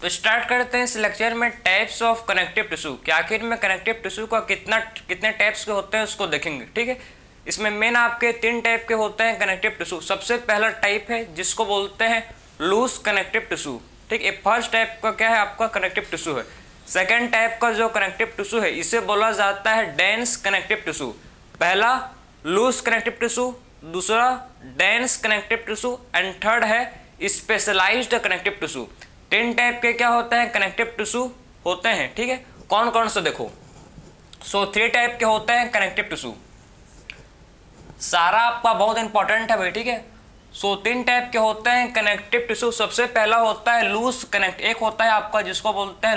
तो स्टार्ट करते हैं इस लेक्चर में टाइप्स ऑफ कनेक्टिव टिश्यू कि आखिर में कनेक्टिव टिश्यू का कितने टाइप्स के होते हैं उसको देखेंगे। ठीक है, इसमें मेन आपके 3 टाइप के होते हैं कनेक्टिव टिश्यू। सबसे पहला टाइप है जिसको बोलते हैं लूज कनेक्टिव टिश्यू। ठीक है, फर्स्ट टाइप का क्या है आपका कनेक्टिव टिश्यू है। सेकेंड टाइप का जो कनेक्टिव टिश्यू है इसे बोला जाता है डेंस कनेक्टिव टिश्यू। पहला लूज कनेक्टिव टिश्यू, दूसरा dense connective tissue and third है स्पेशलाइज्ड कनेक्टिव टिश्यू। 3 टाइप के क्या होते हैं कनेक्टिव टिश्यू होते हैं। ठीक है, कौन कौन से देखो। 3 टाइप के होते हैं कनेक्टिव टिश्यू। सारा आपका बहुत इंपॉर्टेंट है भाई। ठीक है, 3 टाइप के होते हैं कनेक्टिव टिश्यू। सबसे पहला होता है लूज कनेक्ट, एक होता है आपका जिसको बोलते हैं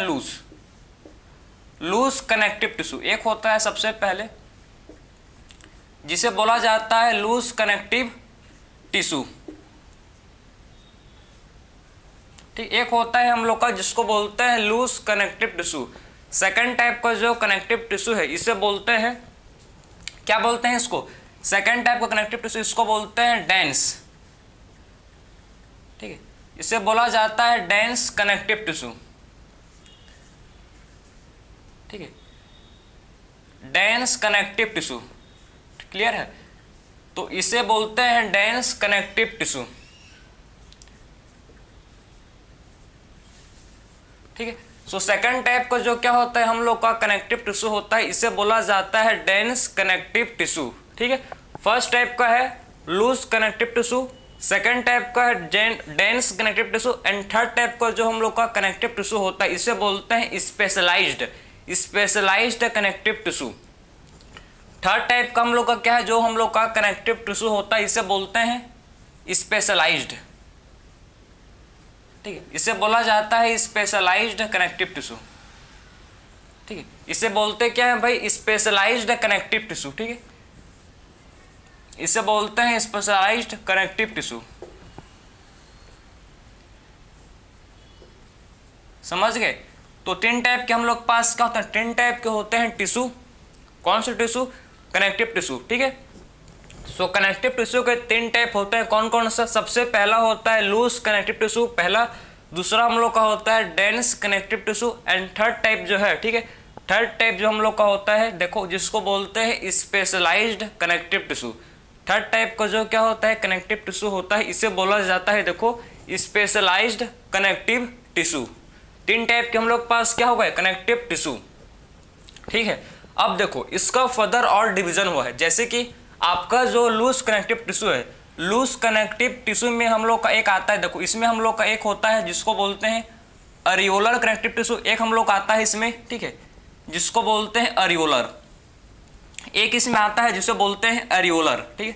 लूज कनेक्टिव टिश्यू। एक होता है सबसे पहले जिसे बोला जाता है लूज कनेक्टिव टिश्यू। ठीक, एक होता है हम लोग का जिसको बोलते हैं loose connective tissue. Second type का जो कनेक्टिव टिश्यू है इसे बोलते हैं, क्या बोलते हैं इसको, सेकंड टाइप का कनेक्टिव टिश्यू इसको बोलते हैं डेंस। ठीक है, इसे बोला जाता है डेंस कनेक्टिव टिश्यू। ठीक है, डेंस कनेक्टिव टिश्यू, क्लियर है। तो इसे बोलते हैं डेंस कनेक्टिव टिश्यू। ठीक है, सेकंड टाइप का जो क्या होता है हम लोग का कनेक्टिव टिश्यू होता है इसे बोला जाता है डेंस कनेक्टिव टिश्यू। ठीक है, फर्स्ट टाइप का है loose connective tissue, second type का है dense connective tissue and third type का जो हम लोग का कनेक्टिव टिश्यू होता है इसे बोलते हैं specialised connective tissue. Third type का हम लोग का क्या है जो हम लोग का कनेक्टिव टिश्यू होता है इसे बोलते हैं स्पेशलाइज्ड। ठीक है, इसे बोला जाता है स्पेशलाइज्ड कनेक्टिव टिश्यू। ठीक है, इसे बोलते क्या है भाई, स्पेशलाइज्ड कनेक्टिव टिश्यू। ठीक है, इसे बोलते हैं स्पेशलाइज्ड कनेक्टिव टिश्यू। समझ गए। तो 3 टाइप के हम लोग पास क्या होता है, 3 टाइप के होते हैं टिश्यू। कौन से टिश्यू, कनेक्टिव टिश्यू। ठीक है, कनेक्टिव टिश्यू के 3 टाइप होते हैं। कौन कौन सा, सबसे पहला होता है लूज कनेक्टिव टिश्यू पहला, दूसरा हम लोग का होता है dense connective tissue and third type जो है, ठीक है, थर्ड टाइप जो हम लोग का होता है देखो जिसको बोलते हैं specialised connective tissue. Third type का जो क्या होता है कनेक्टिव टिश्यू होता है इसे बोला जाता है देखो स्पेशलाइज्ड कनेक्टिव टिश्यू। 3 टाइप के हम लोग पास क्या हो गए कनेक्टिव टिश्यू। ठीक है, अब देखो इसका फर्दर और डिवीजन हुआ है। जैसे कि आपका जो लूज कनेक्टिव टिश्यू है, लूज कनेक्टिव टिश्यू में हम लोग का एक आता है देखो, इसमें हम लोग का एक होता है जिसको बोलते हैं अरियोलर कनेक्टिव टिश्यू। एक हम लोग आता है इसमें, ठीक है, जिसको बोलते हैं अरियोलर। एक इसमें आता है जिसे बोलते हैं अरियोलर। ठीक है,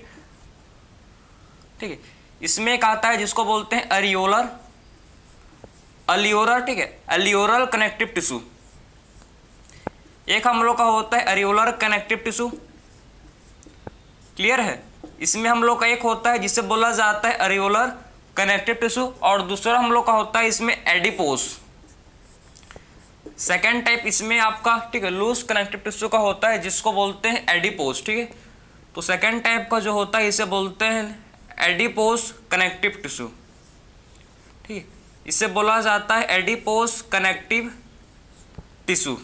ठीक है, इसमें एक आता है जिसको बोलते हैं अलियोलर। ठीक है, अलियोलर कनेक्टिव टिश्यू। एक हम लोग का होता है अरियोलर कनेक्टिव टिश्यू। क्लियर है, इसमें हम लोग का एक होता है जिसे बोला जाता है अरियोलर कनेक्टिव टिश्यू और दूसरा हम लोग का होता है इसमें एडिपोस। सेकेंड टाइप इसमें आपका, ठीक है, लूज कनेक्टिव टिश्यू का होता है जिसको बोलते हैं एडिपोस। ठीक है, तो सेकेंड टाइप का जो होता है इसे बोलते हैं एडिपोस कनेक्टिव टिश्यू। ठीक है, इसे बोला जाता है एडिपोस कनेक्टिव टिश्यू।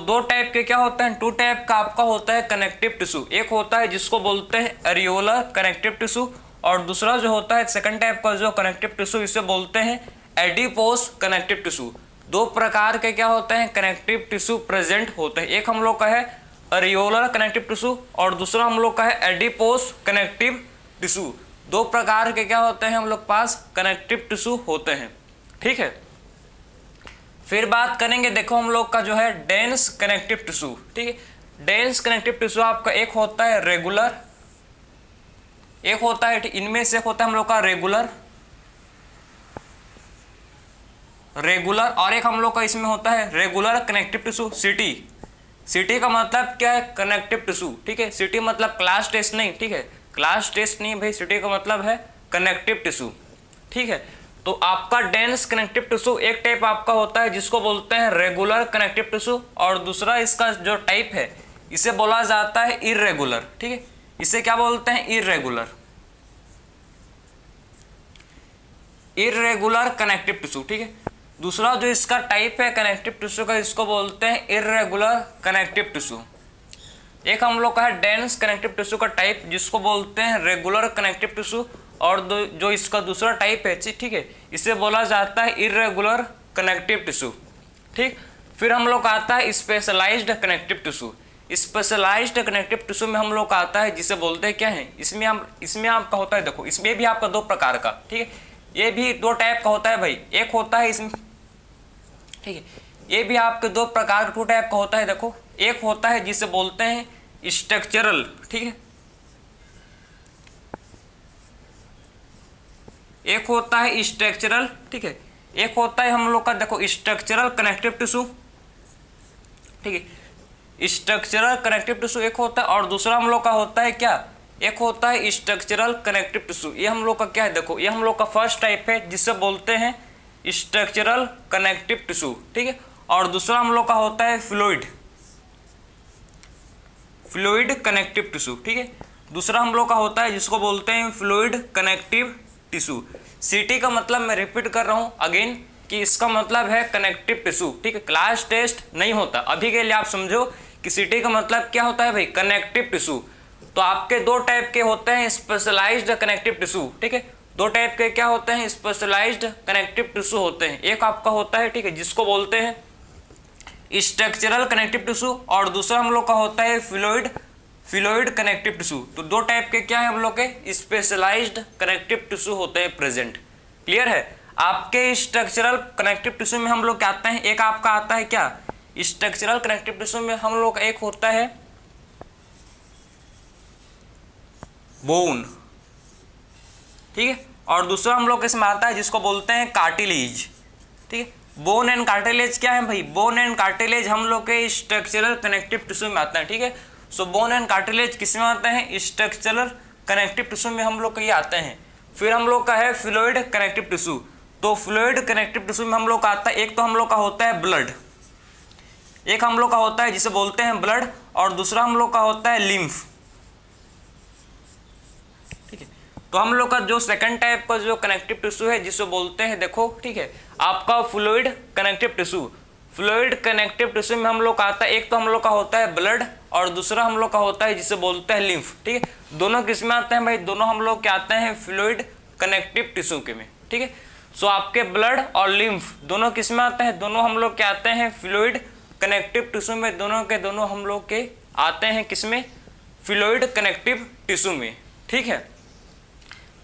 2 टाइप के क्या होते हैं, 2 टाइप का आपका होता है कनेक्टिव टिश्यू। एक होता है जिसको बोलते हैं अरियोलर कनेक्टिव टिश्यू और दूसरा जो होता है सेकंड टाइप का जो कनेक्टिव टिश्यू इसे बोलते हैं एडिपोस कनेक्टिव टिश्यू। 2 प्रकार के क्या होते हैं कनेक्टिव टिश्यू प्रेजेंट होते हैं। एक हम लोग का है अरियोलर कनेक्टिव टिश्यू और दूसरा हम लोग का है एडिपोस कनेक्टिव टिश्यू। 2 प्रकार के क्या होते हैं हम लोग पास कनेक्टिव टिश्यू होते हैं। ठीक है, फिर बात करेंगे देखो हम लोग का जो है डेंस कनेक्टिव टिश्यू। ठीक है, डेंस कनेक्टिव टिश्यू आपका एक होता है रेगुलर, एक होता है, इनमें से एक होता है हम लोग का रेगुलर और एक हम लोग का इसमें होता है रेगुलर कनेक्टिव टिश्यू सिटी का मतलब क्या है कनेक्टिव टिश्यू। ठीक है, सिटी मतलब क्लास टेस्ट नहीं, ठीक है, क्लास टेस्ट नहीं भाई, सिटी का मतलब है कनेक्टिव टिश्यू। ठीक है, तो आपका डेंस कनेक्टिव टिश्यू एक टाइप आपका होता है जिसको बोलते हैं रेगुलर कनेक्टिव टिश्यू और दूसरा इसका जो टाइप है इसे बोला जाता है इर्रेगुलर। ठीक है, इसे क्या बोलते हैं इर्रेगुलर। इर्रेगुलर कनेक्टिव टिश्यू, ठीक है। दूसरा जो इसका टाइप है कनेक्टिव टिश्यू का, इसको बोलते हैं इर्रेगुलर कनेक्टिव टिश्यू। एक हम लोग का है डेंस कनेक्टिव टिश्यू का टाइप, जिसको बोलते हैं रेगुलर कनेक्टिव टिश्यू, और जो इसका दूसरा टाइप है, ठीक है, इसे बोला जाता है इर्रेगुलर कनेक्टिव टिश्यू, ठीक। फिर हम लोग आता है specialised connective tissue. Specialised connective tissue में हम लोग का आता है जिसे बोलते हैं क्या है, इसमें आपका होता है, देखो इसमें भी आपका दो प्रकार का, ठीक है, ये भी दो टाइप का होता है भाई। एक होता है इसमें, ठीक है, ये भी आपके दो प्रकार, टू टाइप का होता है। देखो एक होता है जिसे बोलते हैं स्ट्रक्चरल, ठीक है, एक होता है स्ट्रक्चरल, ठीक है, एक होता है हम लोग का देखो स्ट्रक्चरल कनेक्टिव टिश्यू, ठीक है, स्ट्रक्चरल कनेक्टिव टिश्यू एक होता है, और दूसरा हम लोग का होता है क्या, एक होता है स्ट्रक्चरल कनेक्टिव टिश्यू। ये हम लोग का क्या है, देखो ये हम लोग का फर्स्ट टाइप है जिसे बोलते हैं स्ट्रक्चरल कनेक्टिव टिश्यू, ठीक है, और दूसरा हम लोग का होता है फ्लूइड कनेक्टिव टिश्यू, ठीक है। दूसरा हम लोग का होता है जिसको बोलते हैं फ्लूइड कनेक्टिव टिश्यू। सीटी का मतलब मैं रिपीट कर रहा हूं अगेन कि इसका मतलब है कनेक्टिव टिश्यू, ठीक है। क्लास टेस्ट नहीं होता, अभी के लिए आप समझो कि सीटी का मतलब क्या होता है भाई, कनेक्टिव टिश्यू। तो आपके दो टाइप के होते हैं स्पेशलाइज्ड कनेक्टिव टिश्यू, ठीक है, दो टाइप के क्या होते हैं, स्पेशलाइज्ड कनेक्टिव टिश्यू होते हैं। एक आपका होता है, ठीक है, जिसको बोलते हैं स्ट्रक्चरल कनेक्टिव टिश्यू, और दूसरा हम लोग का होता है फ्लूइड कनेक्टिव टिश्यू। तो दो टाइप के क्या है हम लोग के स्पेशलाइज्ड कनेक्टिव टिश्यू होते हैं प्रेजेंट। क्लियर है। आपके स्ट्रक्चरल कनेक्टिव टिश्यू में हम लोग क्या आते हैं, एक आपका आता है क्या, स्ट्रक्चरल कनेक्टिव टिश्यू में हम लोग एक होता है बोन, ठीक है, और दूसरा हम लोग इसमें आता है जिसको बोलते हैं कार्टिलेज, ठीक है। बोन एंड कार्टिलेज क्या है भाई, बोन एंड कार्टिलेज हम लोग के स्ट्रक्चरल कनेक्टिव टिश्यू में आता है, ठीक है। सो बोन एंड कार्टिलेज किस में आते हैं, स्ट्रक्चरल कनेक्टिव टिश्यू में हम लोग के ये आते हैं। फिर हम लोग का है फ्लूइड कनेक्टिव टिश्यू। तो फ्लूइड कनेक्टिव टिश्यू में हम लोग का आता है, एक तो हम लोग का होता है ब्लड, एक हम लोग का होता है जिसे बोलते हैं ब्लड, और दूसरा हम लोग का होता है लिम्फ, ठीक है। तो हम लोग का जो सेकंड टाइप का जो कनेक्टिव टिश्यू है जिसे बोलते हैं, देखो ठीक है, आपका fluid connective tissue. Fluid connective tissue में हम लोग का आता है, एक तो हम लोग का होता है ब्लड, और दूसरा हम लोग का होता है जिसे बोलते हैं लिम्फ, ठीक है। दोनों किस में आते हैं भाई, दोनों हम लोग क्या आते हैं फ्लूइड कनेक्टिव टिश्यू के में, ठीक है। सो आपके ब्लड और लिम्फ दोनों किस में आते हैं, दोनों हम लोग क्या आते हैं फ्लूइड कनेक्टिव टिश्यू में, दोनों के दोनों हम लोग के आते हैं किसमें, फ्लूइड कनेक्टिव टिश्यू में, ठीक है।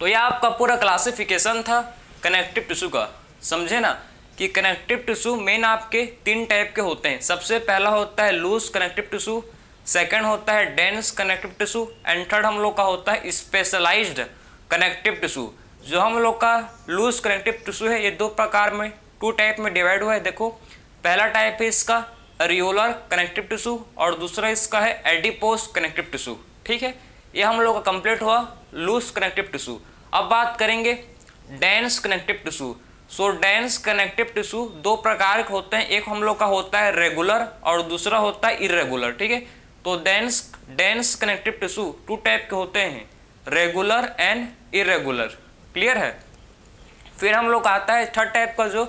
तो यह आपका पूरा क्लासिफिकेशन था कनेक्टिव टिश्यू का। समझे ना कि कनेक्टिव टिश्यू मेन आपके तीन टाइप के होते हैं। सबसे पहला होता है लूज कनेक्टिव टिश्यू, सेकंड होता है dense connective tissue, and third हम लोग का होता है स्पेशलाइज्ड कनेक्टिव टिश्यू। जो हम लोग का लूज कनेक्टिव टिश्यू है ये दो प्रकार में, टू टाइप में डिवाइड हुआ है। देखो पहला टाइप है इसका एरियोलर कनेक्टिव टिश्यू, और दूसरा इसका है एडिपोस कनेक्टिव टिश्यू, ठीक है। ये हम लोग का कंप्लीट हुआ लूज कनेक्टिव टिश्यू। अब बात करेंगे डेंस कनेक्टिव टिश्यू। सो डेंस कनेक्टिव टिश्यू दो प्रकार के होते हैं, एक हम लोग का होता है रेगुलर और दूसरा होता है इरेगुलर, ठीक है। तो dense connective tissue two type के होते हैं, रेगुलर एंड इरेगुलर। क्लियर है। फिर हम लोग आता है थर्ड टाइप का जो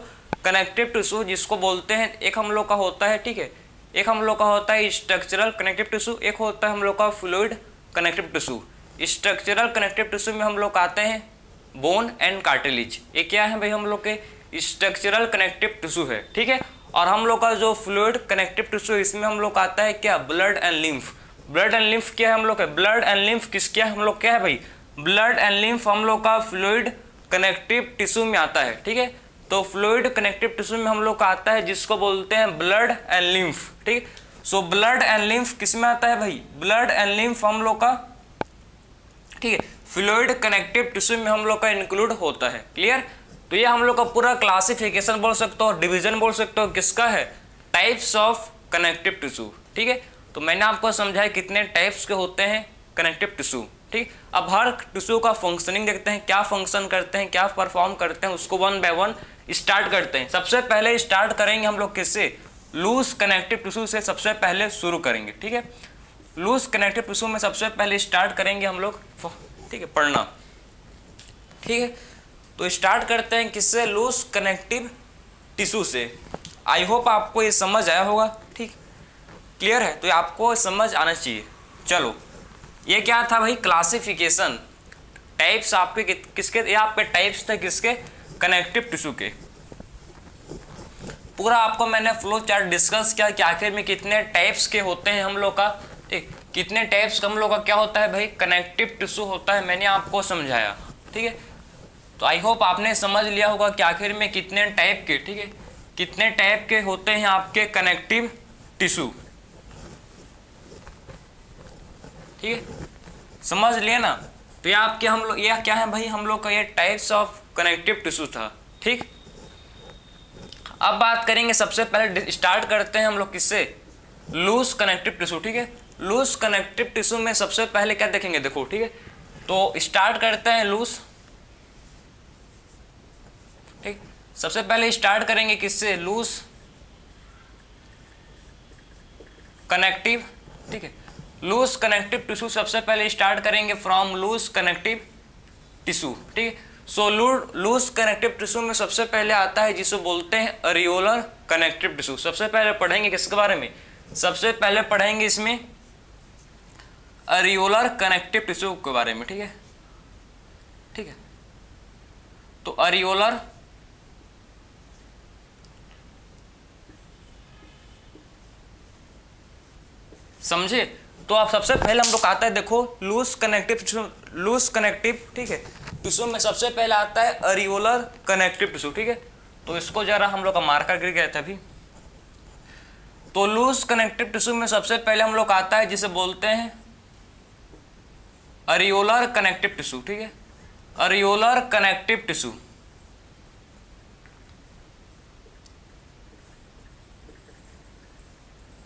कनेक्टिव टिश्यू जिसको बोलते हैं, एक हम लोग का होता है, ठीक है, एक हम लोग का होता है स्ट्रक्चरल कनेक्टिव टिश्यू, एक होता है हम लोग का fluid connective tissue. Structural connective tissue में हम लोग आते हैं बोन एंड कार्टिलेज। ये क्या है भाई, हम लोग के स्ट्रक्चरल कनेक्टिव टिश्यू है, ठीक है। और हम लोग का जो फ्लूइड कनेक्टिव टिश्यू इसमें हम लोग आता है क्या, blood and lymph. Blood and lymph क्या है हम लोग का, ब्लड एंड लिम्फ किस क्या है हम लोग क्या है भाई, ब्लड एंड लिम्फ हम लोग का फ्लूइड कनेक्टिव टिश्यू में आता है, ठीक है। तो फ्लूइड कनेक्टिव टिश्यू में हम लोग का आता है जिसको बोलते हैं ब्लड एंड लिम्फ, ठीक है। सो ब्लड एंड लिम्फ किस में आता है भाई, ब्लड एंड लिम्फ हम लोग का, ठीक है, फ्लूइड कनेक्टिव टिश्यू में हम लोग का इंक्लूड होता है। क्लियर। तो ये हम लोग का पूरा क्लासिफिकेशन बोल सकते हो, डिवीजन बोल सकते हो, किसका है, टाइप्स ऑफ कनेक्टिव टिश्यू, ठीक है। तो मैंने आपको समझाया कितने टाइप्स के होते हैं कनेक्टिव टिश्यू, ठीक। अब हर टिश्यू का फंक्शनिंग देखते हैं, क्या फंक्शन करते हैं, क्या परफॉर्म करते हैं, उसको वन बाय वन स्टार्ट करते हैं। सबसे पहले स्टार्ट करेंगे हम लोग किससे, लूज कनेक्टिव टिश्यू से सबसे पहले शुरू करेंगे, ठीक है। लूज कनेक्टिव टिश्यू में सबसे पहले स्टार्ट करेंगे हम लोग, ठीक है, पढ़ना, ठीक है। तो स्टार्ट करते हैं किससे, लूज कनेक्टिव टिश्यू से। आई होप आपको ये समझ आया होगा, ठीक, क्लियर है, तो ये आपको समझ आना चाहिए। चलो, ये क्या था भाई, क्लासिफिकेशन, टाइप्स आपके किसके, ये आपके टाइप्स थे किसके, कनेक्टिव टिश्यू के। पूरा आपको मैंने फ्लो चार्ट डिस्कस किया कि आखिर में कितने टाइप्स के होते हैं हम लोग का, ठीक, कितने टाइप्स का हम लोग का क्या होता है भाई, कनेक्टिव टिश्यू होता है, मैंने आपको समझाया, ठीक है। तो आई होप आपने समझ लिया होगा कि आखिर में कितने टाइप के, ठीक है, कितने टाइप के होते हैं आपके कनेक्टिव टिश्यू, ठीक है, समझ लिए ना। तो ये आपके हम लोग, ये क्या है भाई, हम लोग का ये टाइप्स ऑफ कनेक्टिव टिश्यू था, ठीक। अब बात करेंगे, सबसे पहले स्टार्ट करते हैं हम लोग किससे, लूज कनेक्टिव टिश्यू, ठीक है। लूज कनेक्टिव टिश्यू में सबसे पहले क्या देखेंगे, देखो, ठीक है, तो स्टार्ट करते हैं लूज, ठीक, सबसे पहले स्टार्ट करेंगे किससे, लूज कनेक्टिव, ठीक है। लूज कनेक्टिव टिश्यू सबसे पहले स्टार्ट करेंगे फ्रॉम लूज कनेक्टिव टिश्यू, ठीक है। सो लूज कनेक्टिव टिश्यू में सबसे पहले आता है जिसे बोलते हैं अरियोलर कनेक्टिव टिश्यू। सबसे पहले पढ़ेंगे किसके बारे में, सबसे पहले पढ़ेंगे इसमें अरियोलर कनेक्टिव टिश्यू के बारे में, ठीक है, ठीक है। तो अरियोलर समझे, तो आप सबसे पहले हम लोग आता है, देखो, लूज कनेक्टिव टिश्यू, ठीक है, टिश्यू में सबसे पहले आता है अरियोलर कनेक्टिव टिश्यू, ठीक है। तो इसको जरा हम लोग का मार्कर गिर गया था अभी। तो लूज कनेक्टिव टिश्यू में सबसे पहले हम लोग आता है जिसे बोलते हैं अरियोलर कनेक्टिव टिश्यू, ठीक है, अरियोलर कनेक्टिव टिश्यू,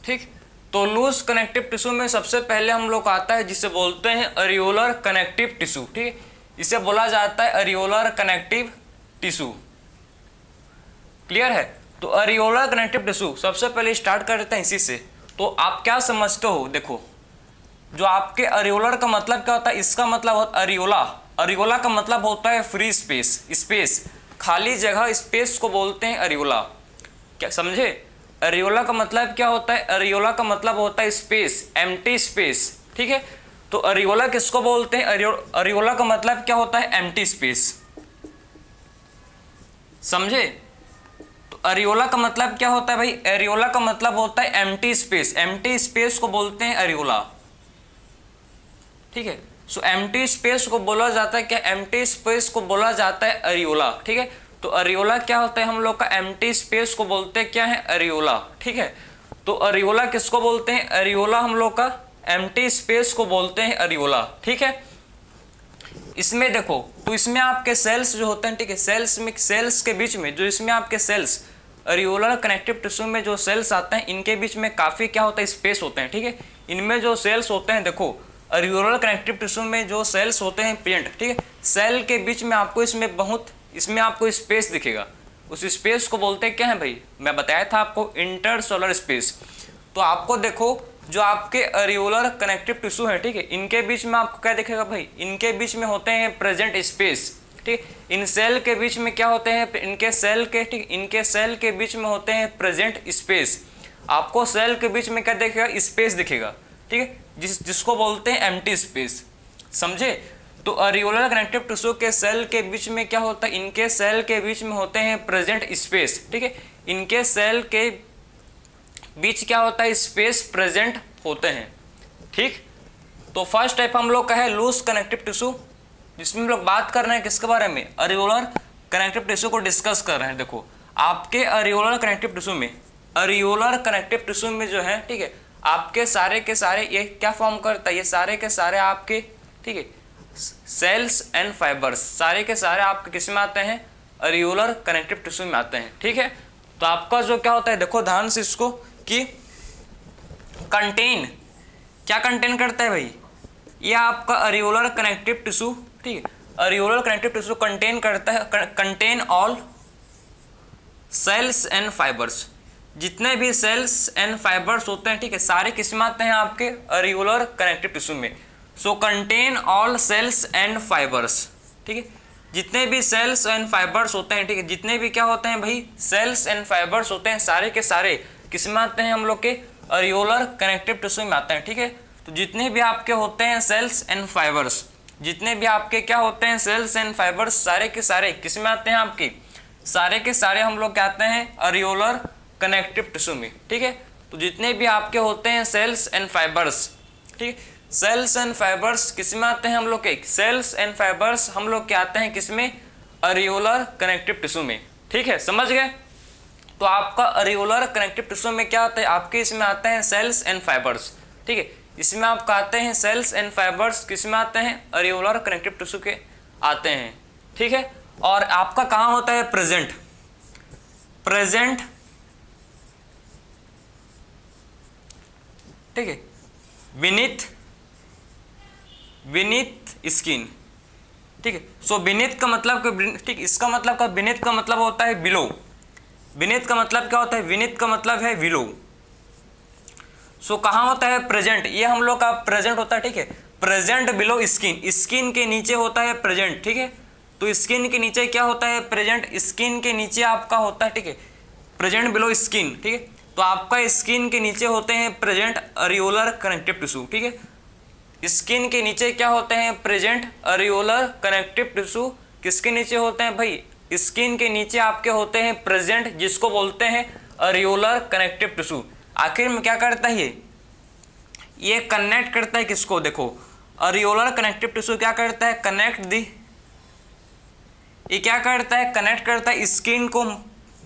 ठीक। तो लूज कनेक्टिव टिश्यू में सबसे पहले हम लोग आता है जिसे बोलते हैं अरियोलर कनेक्टिव टिश्यू, ठीक है, इसे बोला जाता है अरियोलर कनेक्टिव टिश्यू, क्लियर है। तो अरियोलर कनेक्टिव टिश्यू सबसे पहले स्टार्ट करते हैं इसी से। तो आप क्या समझते हो, देखो, जो आपके अरियोलर का मतलब क्या होता है, इसका मतलब होता है अरियोला, अरियोला का मतलब होता है फ्री स्पेस, खाली जगह, स्पेस को बोलते हैं अरियोला, क्या समझे। अरियोला का मतलब क्या होता है, अरियोला का मतलब होता है स्पेस, एम्प्टी स्पेस, ठीक है। तो अरियोला किसको बोलते हैं, अरियोला का मतलब क्या होता है, एम्प्टी स्पेस, समझे। तो अरियोला का मतलब क्या होता है भाई, अरियोला का मतलब होता है एम्प्टी स्पेस को बोलते हैं अरियोला, ठीक है। सो एम्प्टी स्पेस को बोला जाता है क्या, एम्प्टी स्पेस को बोला जाता है अरियोला, ठीक है। तो अरियोला क्या होता है हम लोग का, एम्प्टी स्पेस को बोलते हैं क्या है, अरियोला, ठीक है। तो अरियोला किसको बोलते हैं, अरियोला हम लोग का एम्प्टी स्पेस को बोलते हैं अरियोला, ठीक है। इसमें देखो, तो इसमें आपके सेल्स जो होते हैं, ठीक है, सेल्स के बीच में जो इसमें आपके सेल्स, अरियोलर कनेक्टिव टिश्यू में जो सेल्स आते हैं, इनके बीच में काफी क्या होता है, स्पेस होते हैं, ठीक है। इनमें जो सेल्स होते हैं, देखो, अरियोलर कनेक्टिव टिश्यू में जो सेल्स होते हैं प्रेजेंट, ठीक है, सेल के बीच में आपको इसमें आपको स्पेस दिखेगा, उस स्पेस को बोलते हैं क्या है भाई, मैं बताया था आपको, इंटरसेलुलर स्पेस। तो आपको देखो, जो आपके अरियोलर कनेक्टिव टिश्यू है, ठीक है, इनके बीच में आपको क्या दिखेगा भाई, इनके बीच में होते हैं प्रेजेंट स्पेस, ठीक। इन सेल के बीच में क्या होते हैं, इनके सेल के बीच में होते हैं प्रेजेंट स्पेस। आपको सेल के बीच में क्या दिखेगा, स्पेस दिखेगा, ठीक है, जिसको बोलते हैं एम्प्टी स्पेस, समझे। तो अरियोलर कनेक्टिव टिश्यू के सेल के बीच में क्या होता है, इनके सेल के बीच में होते हैं प्रेजेंट स्पेस, ठीक है, इनके सेल के बीच क्या होता है, स्पेस प्रेजेंट होते हैं, ठीक। तो फर्स्ट टाइप हम लोग का है लूज कनेक्टिव टिश्यू, जिसमें हम लोग बात कर रहे हैं किसके बारे में, अरियोलर कनेक्टिव टिश्यू को डिस्कस कर रहे हैं। देखो, आपके अरियोलर कनेक्टिव टिश्यू में जो है, ठीक है, आपके सारे के सारे ये क्या फॉर्म करता है, ये सारे के सारे आपके, ठीक है, सेल्स एंड फाइबर्स, सारे के सारे आपके किस में आते हैं, अरियोलर कनेक्टिव टिश्यू में आते हैं, ठीक है। तो आपका जो क्या होता है, देखो ध्यान से इसको, कि कंटेन, क्या कंटेन करता है भाई, ये आपका अरियोलर कनेक्टिव टिश्यू, ठीक है, अरियोलर कनेक्टिव टिश्यू कंटेन करता है, contain all cells and fibres, जितने भी सेल्स एंड फाइबर्स होते हैं, ठीक है, सारे किस में आते हैं आपके अरियोलर कनेक्टिव टिश्यू में। So contain all cells and fibres, ठीक है, जितने भी सेल्स एंड फाइबर्स होते हैं, ठीक है, जितने भी क्या होते हैं भाई सेल्स एंड फाइबर्स होते हैं, सारे के सारे किस में आते हैं, हम लोग के अरियोलर कनेक्टिव टिश्यू में आते हैं, ठीक है। तो जितने भी आपके होते हैं सेल्स एंड फाइबर्स, जितने भी आपके क्या होते हैं सेल्स एंड फाइबर्स, सारे के सारे किस में आते हैं, आपके सारे के सारे हम लोग क्या आते हैं अरियोलर कनेक्टिव टिश्यू में, ठीक है। तो जितने भी आपके होते हैं सेल्स एंड फाइबर्स, ठीक है, सेल्स एंड फाइबर्स किस में आते हैं हम लोग के, सेल्स एंड फाइबर्स हम लोग क्या आते हैं किस में, अरियोलर कनेक्टिव टिश्यू में, ठीक है, समझ गए। तो आपका अरियोलर कनेक्टिव टिश्यू में क्या आता है, आपके इसमें आते हैं सेल्स एंड फाइबर्स, ठीक है, इसमें आपका आते हैं सेल्स एंड फाइबर्स किस में आते हैं, अरियोलर कनेक्टिव टिश्यू के आते हैं, ठीक है। और आपका कहाँ होता है प्रेजेंट, प्रेजेंट, ठीक है, विनीथ, विनीथ स्किन, ठीक है। सो विनीथ का मतलब, ठीक, इसका मतलब का विनीथ का मतलब होता है बिलो, विनीथ का मतलब क्या होता है, विनीथ का मतलब है विलो। सो कहाँ होता है प्रेजेंट, ये हम लोग का प्रेजेंट होता है, ठीक है, प्रेजेंट बिलो स्किन, स्किन के नीचे होता है प्रेजेंट, ठीक है। तो स्किन के नीचे क्या होता है प्रेजेंट, स्किन के नीचे आपका होता है, ठीक है, प्रेजेंट बिलो स्किन, ठीक है। तो आपका स्किन के नीचे होते हैं प्रेजेंट अरियोलर कनेक्टिव टिश्यू, ठीक है, स्किन के नीचे क्या होते हैं प्रेजेंट अरियोलर कनेक्टिव टिश्यू, किसके नीचे होते हैं भाई, स्किन के नीचे आपके होते हैं प्रेजेंट, जिसको बोलते हैं अरियोलर कनेक्टिव टिश्यू। आखिर में क्या करता है ये कनेक्ट करता है किसको, देखो अरियोलर कनेक्टिव टिश्यू क्या करता है, कनेक्ट दी, ये क्या करता है कनेक्ट करता है स्किन को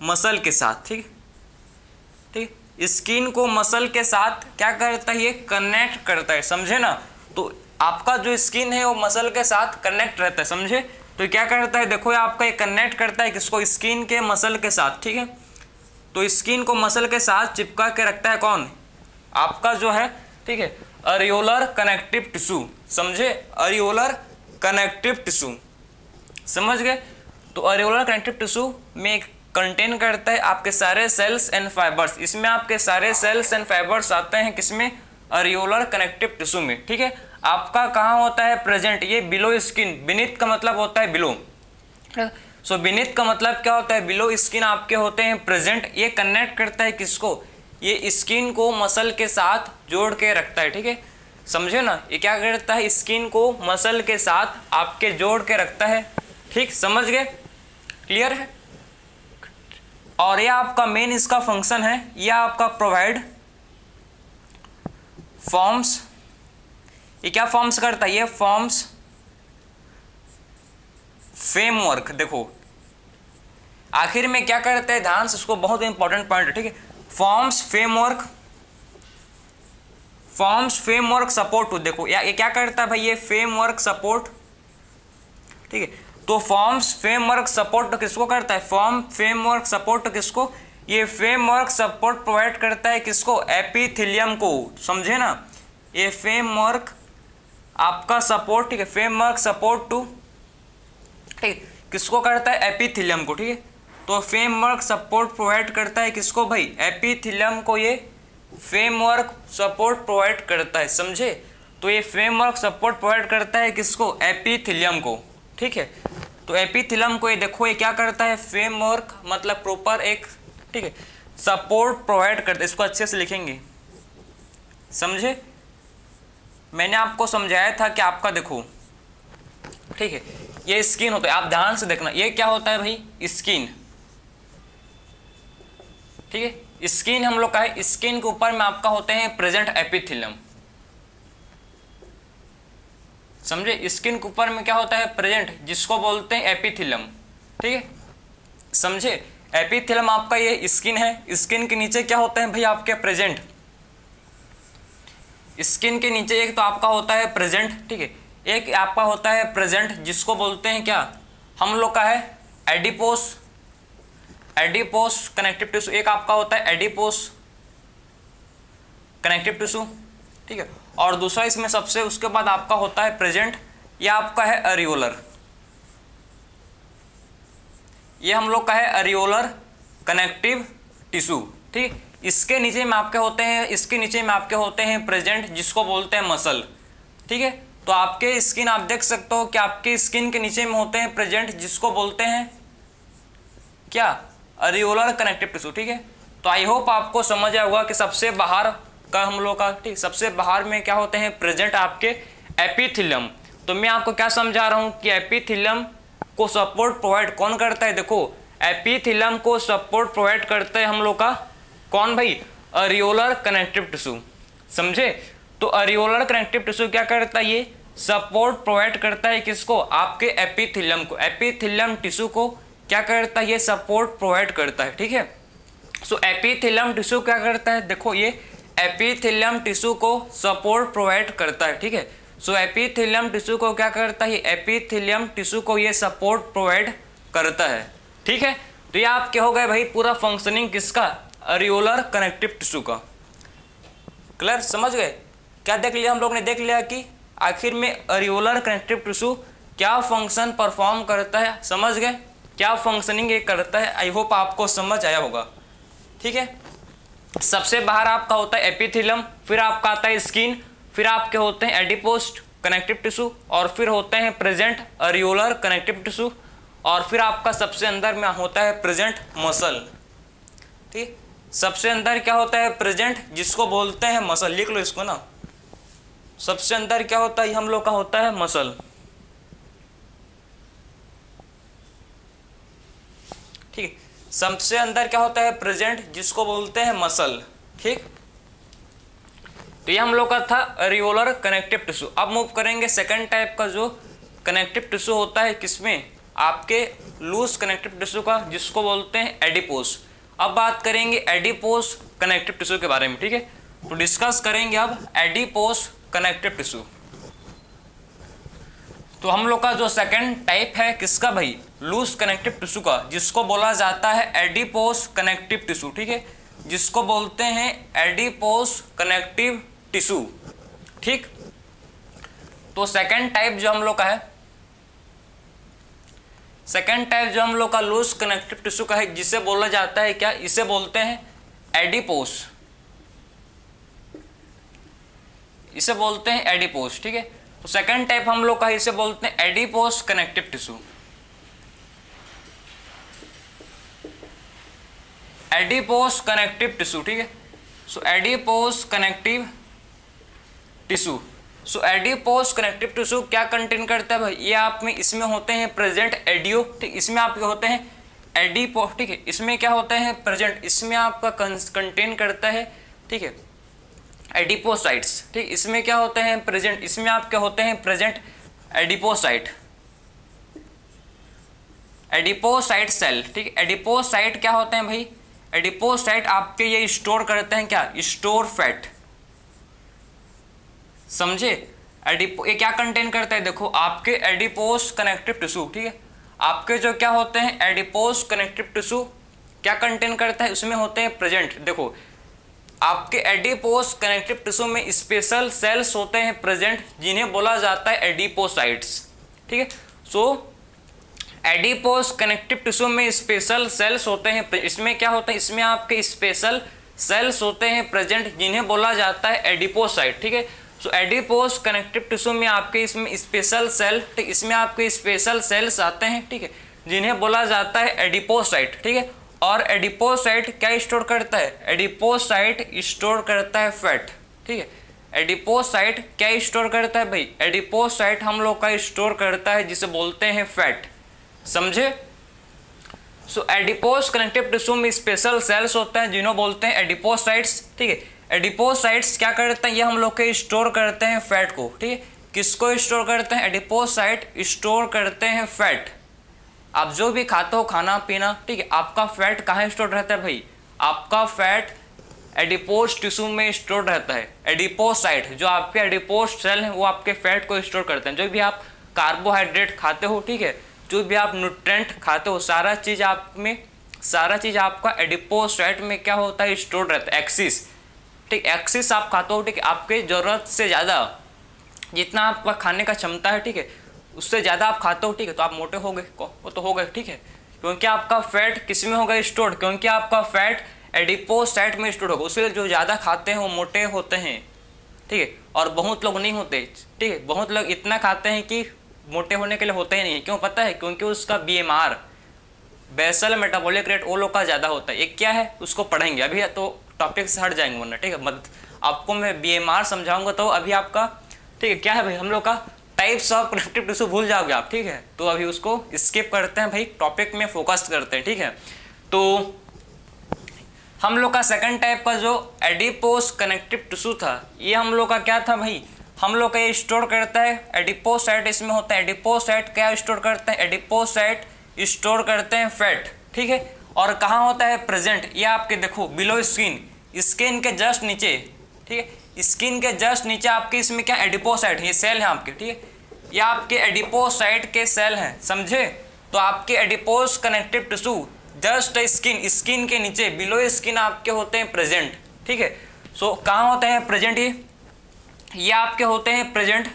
मसल के साथ, ठीक, ठीक, स्किन को मसल के साथ क्या करता है ये कनेक्ट करता है, समझे ना। तो आपका जो स्किन है वो मसल के साथ कनेक्ट रहता है, समझे। तो क्या करता है देखो, ये आपका ये कनेक्ट करता है किसको, स्किन के मसल के साथ, ठीक है। तो स्किन को मसल के साथ चिपका के रखता है कौन, आपका जो है, ठीक है, अरियोलर कनेक्टिव टिश्यू, समझे, अरियोलर कनेक्टिव टिश्यू, समझ गए। तो अरियोलर कनेक्टिव टिश्यू में कंटेन करता है आपके सारे सेल्स एंड फाइबर्स, इसमें आपके सारे सेल्स एंड फाइबर्स आते हैं किसमें, अरियोलर कनेक्टिव टिश्यू में, ठीक है। आपका कहाँ होता है प्रेजेंट, ये बिलो स्किन, बिनीथ का मतलब होता है बिलो, सो बिनीथ का मतलब क्या होता है, बिलो स्किन आपके होते हैं प्रेजेंट, ये कनेक्ट करता है किसको, ये स्किन को मसल के साथ जोड़ के रखता है, ठीक है, समझे ना। ये क्या करता है, स्किन को मसल के साथ आपके जोड़ के रखता है, ठीक, समझ गए, क्लियर है। और ये आपका मेन इसका फंक्शन है, यह आपका प्रोवाइड फॉर्म्स, ये क्या फॉर्म्स करता है, ये फॉर्म्स फ्रेमवर्क, देखो आखिर में क्या करते हैं, ध्यान से उसको, बहुत इंपॉर्टेंट पॉइंट है, ठीक है, forms framework, forms framework support to, देखो ये क्या करता है भाई, ये फ्रेमवर्क सपोर्ट, ठीक है। तो फॉर्म्स फ्रेमवर्क सपोर्ट किसको करता है, फॉर्म फ्रेमवर्क सपोर्ट किसको, ये फ्रेमवर्क सपोर्ट प्रोवाइड करता है किसको, एपिथेलियम को, समझे ना। ये फ्रेमवर्क आपका सपोर्ट, ठीक है, फ्रेमवर्क सपोर्ट टू, ठीक, किसको करता है, एपिथेलियम को, ठीक है। तो फ्रेमवर्क सपोर्ट प्रोवाइड करता है किसको भाई, एपिथेलियम को, ये फ्रेमवर्क सपोर्ट प्रोवाइड करता है, समझे। तो ये फ्रेमवर्क सपोर्ट प्रोवाइड करता है किसको, एपिथेलियम को, ठीक है। तो एपिथेलियम को ये देखो, ये क्या करता है, फ्रेमवर्क मतलब प्रॉपर एक, ठीक है, सपोर्ट प्रोवाइड करता है, इसको अच्छे से लिखेंगे, समझे। मैंने आपको समझाया था कि आपका देखो, ठीक है, ये स्किन होता है, आप ध्यान से देखना, ये क्या होता है भाई, स्किन, ठीक है, स्किन हम लोग का है, स्किन के ऊपर में आपका होते हैं प्रेजेंट एपिथेलियम, समझे, स्किन के ऊपर में क्या होता है प्रेजेंट, जिसको बोलते हैं एपिथेलियम, ठीक है, समझे। एपिथेलियम आपका ये स्किन है, स्किन के नीचे क्या होते हैं भाई आपके प्रेजेंट, स्किन के नीचे एक तो आपका होता है प्रेजेंट, ठीक है, एक आपका होता है प्रेजेंट जिसको बोलते हैं क्या, हम लोग का है एडिपोस, एडिपोस कनेक्टिव टिश्यू, एक आपका होता है एडिपोस कनेक्टिव टिश्यू, ठीक है। और दूसरा इसमें सबसे उसके बाद आपका होता है प्रेजेंट, यह आपका है अरियोलर, ये हम लोग का है अरियोलर कनेक्टिव टिश्यू, ठीक। इसके नीचे में आपके होते हैं, इसके नीचे में आपके होते हैं प्रेजेंट, जिसको बोलते हैं मसल, ठीक है। तो तो आपके स्किन आप देख सकते हो कि आपके स्किन के नीचे में होते हैं प्रेजेंट, जिसको बोलते हैं क्या, अरियोलर कनेक्टिव टिश्यू। ठीक है, तो आई होप आपको समझ आया होगा कि सबसे बाहर का हम लोग का, ठीक, सबसे बाहर में क्या होते हैं प्रेजेंट आपके एपिथेलियम। तो मैं आपको क्या समझा रहा हूं कि एपिथेलियम को सपोर्ट प्रोवाइड कौन करता है, देखो एपिथेलियम को सपोर्ट प्रोवाइड करता है हम लोग का कौन भाई, अरियोलर कनेक्टिव टिश्यू। समझे, तो अरियोलर कनेक्टिव टिश्यू क्या करता है, ये सपोर्ट प्रोवाइड करता है किसको, आपके एपिथेलियम को। एपिथेलियम टिश्यू को क्या करता है, ये सपोर्ट प्रोवाइड करता है। ठीक है, सो एपिथेलियम टिश्यू क्या करता है, देखो ये एपिथेलियम टिश्यू को सपोर्ट प्रोवाइड करता है। ठीक है, सो एपिथेलियम टिश्यू को क्या करता है, एपिथेलियम टिश्यू को ये सपोर्ट प्रोवाइड करता है। ठीक है, तो ये आपके हो गए भाई पूरा फंक्शनिंग किसका, अरियोलर कनेक्टिव टिश्यू का। क्लियर, समझ गए, क्या देख लिया हम लोग ने, देख लिया कि आखिर में अरियोलर कनेक्टिव टिश्यू क्या फंक्शन परफॉर्म करता है, समझ गए क्या फंक्शनिंग ये करता है। आई होप आपको समझ आया होगा। ठीक है, सबसे बाहर आपका होता है एपिथेलियम, फिर आपका आता है स्किन, फिर आपके होते हैं एडिपोज कनेक्टिव टिश्यू, और फिर होते हैं प्रेजेंट अरियोलर कनेक्टिव टिश्यू, और फिर आपका सबसे अंदर में होता है प्रेजेंट मसल। ठीक, सबसे अंदर क्या होता है प्रेजेंट, जिसको बोलते हैं मसल, लिख लो इसको ना, सबसे अंदर क्या होता है हम लोग का होता है मसल। ठीक, सबसे अंदर क्या होता है प्रेजेंट, जिसको बोलते हैं मसल। ठीक, तो ये हम लोग का था अरियोलर कनेक्टिव टिश्यू। अब मूव करेंगे सेकंड टाइप का जो कनेक्टिव टिश्यू होता है किसमें, आपके लूज कनेक्टिव टिश्यू का, जिसको बोलते हैं एडिपोज। अब बात करेंगे एडिपोज कनेक्टिव टिश्यू के बारे में। ठीक है, तो डिस्कस करेंगे अब एडिपोज कनेक्टिव टिश्यू। तो हम लोग का जो सेकंड टाइप है किसका भाई, लूज कनेक्टिव टिश्यू का, जिसको बोला जाता है एडिपोज कनेक्टिव टिश्यू। ठीक है, जिसको बोलते हैं एडिपोज कनेक्टिव टिश्यू। ठीक, तो सेकंड टाइप जो हम लोग का है, सेकेंड टाइप जो हम लोग का लूज कनेक्टिव टिश्यू का है, जिसे बोला जाता है क्या, इसे बोलते हैं एडिपोज, इसे बोलते हैं एडिपोज। ठीक है, तो सेकेंड टाइप हम लोग का इसे बोलते हैं adipose connective tissue. Adipose connective tissue. ठीक है, सो एडिपोज कनेक्टिव टिश्यू। सो एडिपोज कनेक्टिव टिश्यू क्या कंटेन करता है भाई, ये आप में इसमें होते हैं प्रेजेंट एडियो। ठीक, इसमें आपके होते हैं एडिपो। ठीक है, इसमें क्या होते हैं प्रेजेंट, इसमें आपका कंटेन करता है, ठीक है, एडिपोसाइट्स। ठीक, इसमें क्या होते हैं प्रेजेंट, इसमें आपके होते हैं प्रेजेंट एडिपोसाइट, एडिपोसाइट सेल। ठीक, एडिपोसाइट क्या होते हैं भाई, एडिपोसाइट आपके ये स्टोर करते हैं क्या, स्टोर फैट। समझे, एडिपो ये क्या कंटेन करता है, देखो आपके एडिपोज कनेक्टिव टिश्यू। ठीक है, आपके जो क्या होते हैं एडिपोज कनेक्टिव टिश्यू क्या कंटेन करता है, उसमें होते हैं प्रेजेंट, देखो आपके एडिपोज कनेक्टिव टिश्यू में स्पेशल सेल्स होते हैं प्रेजेंट, जिन्हें बोला जाता है एडिपोसाइट्स। ठीक है, सो एडिपोज कनेक्टिव टिश्यू में स्पेशल सेल्स होते हैं, इसमें क्या होता है, इसमें आपके स्पेशल सेल्स होते हैं प्रेजेंट, जिन्हें बोला जाता है एडिपोसाइट। ठीक है, सो एडिपोज कनेक्टिव टिश्यू में आपके इसमें स्पेशल सेल, ठीक, इसमें आपके स्पेशल सेल्स आते हैं, ठीक है, जिन्हें बोला जाता है एडिपोसाइट। ठीक है, और एडिपोसाइट क्या स्टोर करता है, एडिपोसाइट स्टोर करता है फैट। ठीक है, एडिपोसाइट क्या स्टोर करता है भाई, एडिपोसाइट हम लोग का स्टोर करता है जिसे बोलते हैं फैट। समझे, सो एडिपोज कनेक्टिव टिश्यू में स्पेशल सेल्स होते हैं जिन्हें बोलते हैं एडिपोसाइट्स। ठीक है, एडिपोसाइट्स क्या करते हैं, ये हम लोग के स्टोर करते हैं फैट को। ठीक है, किसको स्टोर करते हैं, एडिपोसाइट स्टोर करते हैं फैट। आप जो भी खाते हो खाना पीना, ठीक है, आपका फैट कहाँ स्टोर रहता है भाई, आपका फैट एडिपोज टिश्यू में स्टोर रहता है। एडिपोसाइट जो आपके एडिपोज सेल हैं वो आपके फैट को स्टोर करते हैं। जो भी आप कार्बोहाइड्रेट खाते हो, ठीक है, जो भी आप न्यूट्रेंट खाते हो, सारा चीज़ आपका एडिपोसाइट में क्या होता है, स्टोर रहता है। एक्सिस, ठीक, एक्सिस आप खाते हो, ठीक है, आपके ज़रूरत से ज़्यादा जितना आपका खाने का क्षमता है, ठीक है, उससे ज़्यादा आप खाते हो, ठीक है, तो आप मोटे हो गए, वो तो हो गए। ठीक है, क्योंकि आपका फैट किस में होगा स्टोर, क्योंकि आपका फैट एडिपोसाइट में स्टोर होगा, उसके लिए जो ज़्यादा खाते हैं वो मोटे होते हैं। ठीक है, और बहुत लोग नहीं होते, ठीक है, बहुत लोग इतना खाते हैं कि मोटे होने के लिए होते ही नहीं है। क्यों पता है? क्योंकि उसका BMR बेसल मेटाबॉलिक रेट वो लोग का ज़्यादा होता है। एक क्या है उसको पढ़ेंगे अभी, तो टॉपिक से हट जाएंगे वरना, ठीक है। आपको मैं BMR समझाऊंगा तो अभी आपका, ठीक है, क्या है भाई हम लोग का टाइप्स ऑफ कनेक्टिव टिश्यू भूल जाओगे आप, ठीक है। तो अभी उसको स्किप करते हैं भाई, टॉपिक में फोकस करते हैं, ठीक है। तो हम लोग का सेकंड टाइप का जो एडिपोस कनेक्टिव टिश्यू था, ये हम लोग का क्या था भाई, हम लोग का ये स्टोर करता है एडिपोसाइट, इसमें होता है एडिपोसाइट। क्या स्टोर करते हैं? एडिपोसाइट स्टोर करते हैं फैट, ठीक है। और कहाँ होता है प्रेजेंट? ये आपके देखो बिलो स्किन, स्किन के जस्ट नीचे, ठीक है, स्किन के जस्ट नीचे आपके इसमें क्या एडिपोसाइट, ये सेल है आपके, ठीक है, ये आपके एडिपोसाइट के सेल हैं, समझे। तो आपके adipose connective tissue just skin, skin के नीचे बिलो स्किन आपके होते हैं प्रेजेंट, ठीक है। सो कहाँ होते हैं प्रेजेंट? ये आपके होते हैं प्रेजेंट,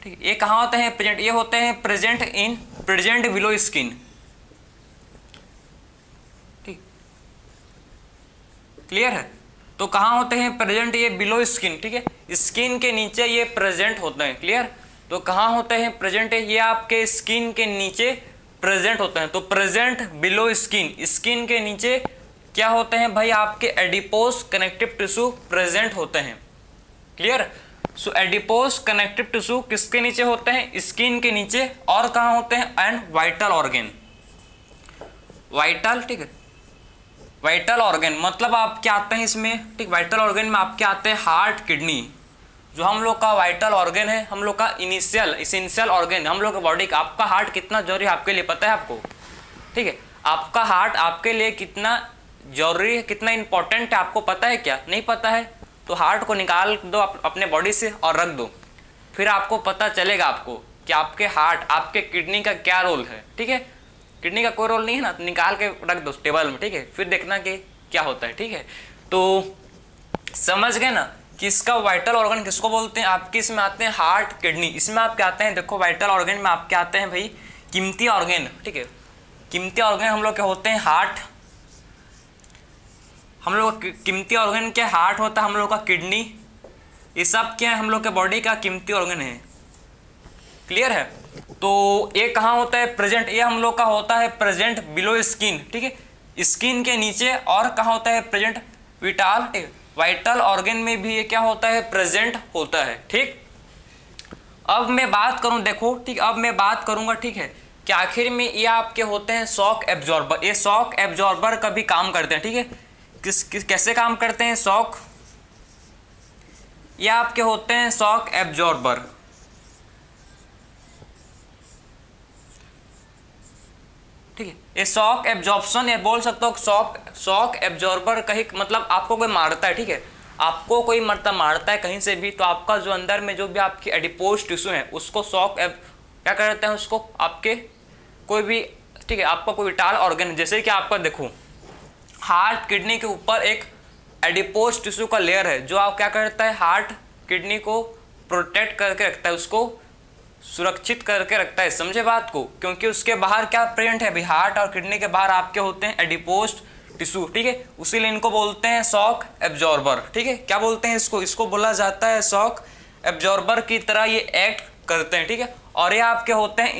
ठीक है। ये कहाँ होते हैं प्रेजेंट? ये होते हैं present in present below skin, ठीक, क्लियर है। तो कहाँ होते हैं प्रेजेंट? ये बिलो स्किन, ठीक है, स्किन के नीचे ये प्रेजेंट होते हैं, क्लियर। तो कहाँ होते हैं प्रेजेंट? ये आपके स्किन के नीचे प्रेजेंट होते हैं। तो प्रेजेंट बिलो स्किन, स्किन के नीचे क्या होते हैं भाई? आपके एडिपोस कनेक्टिव टिश्यू प्रेजेंट होते हैं, क्लियर। सो एडिपोस कनेक्टिव टिश्यू किसके नीचे होते हैं? स्किन के नीचे। और कहाँ होते हैं? एंड वाइटल ऑर्गेन, वाइटल, ठीक है, वाइटल ऑर्गेन मतलब आप क्या आते हैं इसमें, ठीक, वाइटल ऑर्गेन में आपके आते हैं हार्ट, किडनी। जो हम लोग का वाइटल ऑर्गेन है, हम लोग का इसेंशियल ऑर्गेन, हम लोग का बॉडी का। आपका हार्ट कितना जरूरी है आपके लिए पता है आपको, ठीक है। आपका हार्ट आपके लिए कितना जरूरी है, कितना इंपॉर्टेंट है आपको पता है क्या? नहीं पता है तो हार्ट को निकाल दो अपने बॉडी से और रख दो, फिर आपको पता चलेगा आपको कि आपके हार्ट, आपके किडनी का क्या रोल है, ठीक है। किडनी का कोई रोल नहीं है ना, तो निकाल के रख दो टेबल में, ठीक है, फिर देखना कि क्या होता है, ठीक है। तो समझ गए ना कि इसका वाइटल ऑर्गन किसको बोलते हैं? आपके इसमें आते हैं हार्ट, किडनी, इसमें आपके आते हैं, देखो वाइटल ऑर्गन में आपके आते हैं भाई कीमती ऑर्गन, ठीक है। कीमती ऑर्गन हम लोग के होते हैं हार्ट, हम लोग कीमती ऑर्गन क्या हार्ट होता है, हम लोग का किडनी, ये सब क्या है हम लोग के बॉडी का कीमती ऑर्गन है, क्लियर है। तो ये कहाँ होता है प्रेजेंट? ये हम लोग का होता है प्रेजेंट बिलो स्किन, ठीक है, स्किन के नीचे। और कहाँ होता है प्रेजेंट? विटाल, ठीक, वाइटल ऑर्गन में भी ये क्या होता है? प्रेजेंट होता है, ठीक। अब मैं बात करूं, देखो, ठीक, अब मैं बात करूंगा, ठीक है, कि आखिर में ये आपके होते हैं शॉक एब्जॉर्बर। ये शॉक एब्जॉर्बर का भी काम करते हैं, ठीक है। कैसे काम करते हैं शॉक? ये आपके होते हैं शॉक एब्जॉर्बर, ठीक है। ये शॉक एब्जॉर्प्शन, ये बोल सकते हो शॉक एब्जॉर्बर कहीं, मतलब आपको कोई मारता है, ठीक है, आपको कोई मारता है कहीं से भी, तो आपका जो अंदर में जो भी आपकी एडिपोज टिश्यू है उसको क्या करते हैं उसको, आपके कोई भी, ठीक है, आपका कोई विटाल ऑर्गन, जैसे कि आपका देखो हार्ट, किडनी के ऊपर एक एडिपोज टिश्यू का लेयर है जो आप क्या करता है, हार्ट, किडनी को प्रोटेक्ट करके रखता है, उसको सुरक्षित करके रखता है, समझे बात को। क्योंकि उसके बाहर क्या प्रेजेंट है, हार्ट और किडनी के बाहर आपके होते हैं एडिपोज टिश्यू, ठीक है, उसीलिए इनको बोलते हैं शॉक एब्जॉर्बर, ठीक है। क्या बोलते हैं इसको बोला जाता है शॉक एब्जॉर्बर की तरह ये एक्ट करते हैं, ठीक है। और ये आपके होते हैं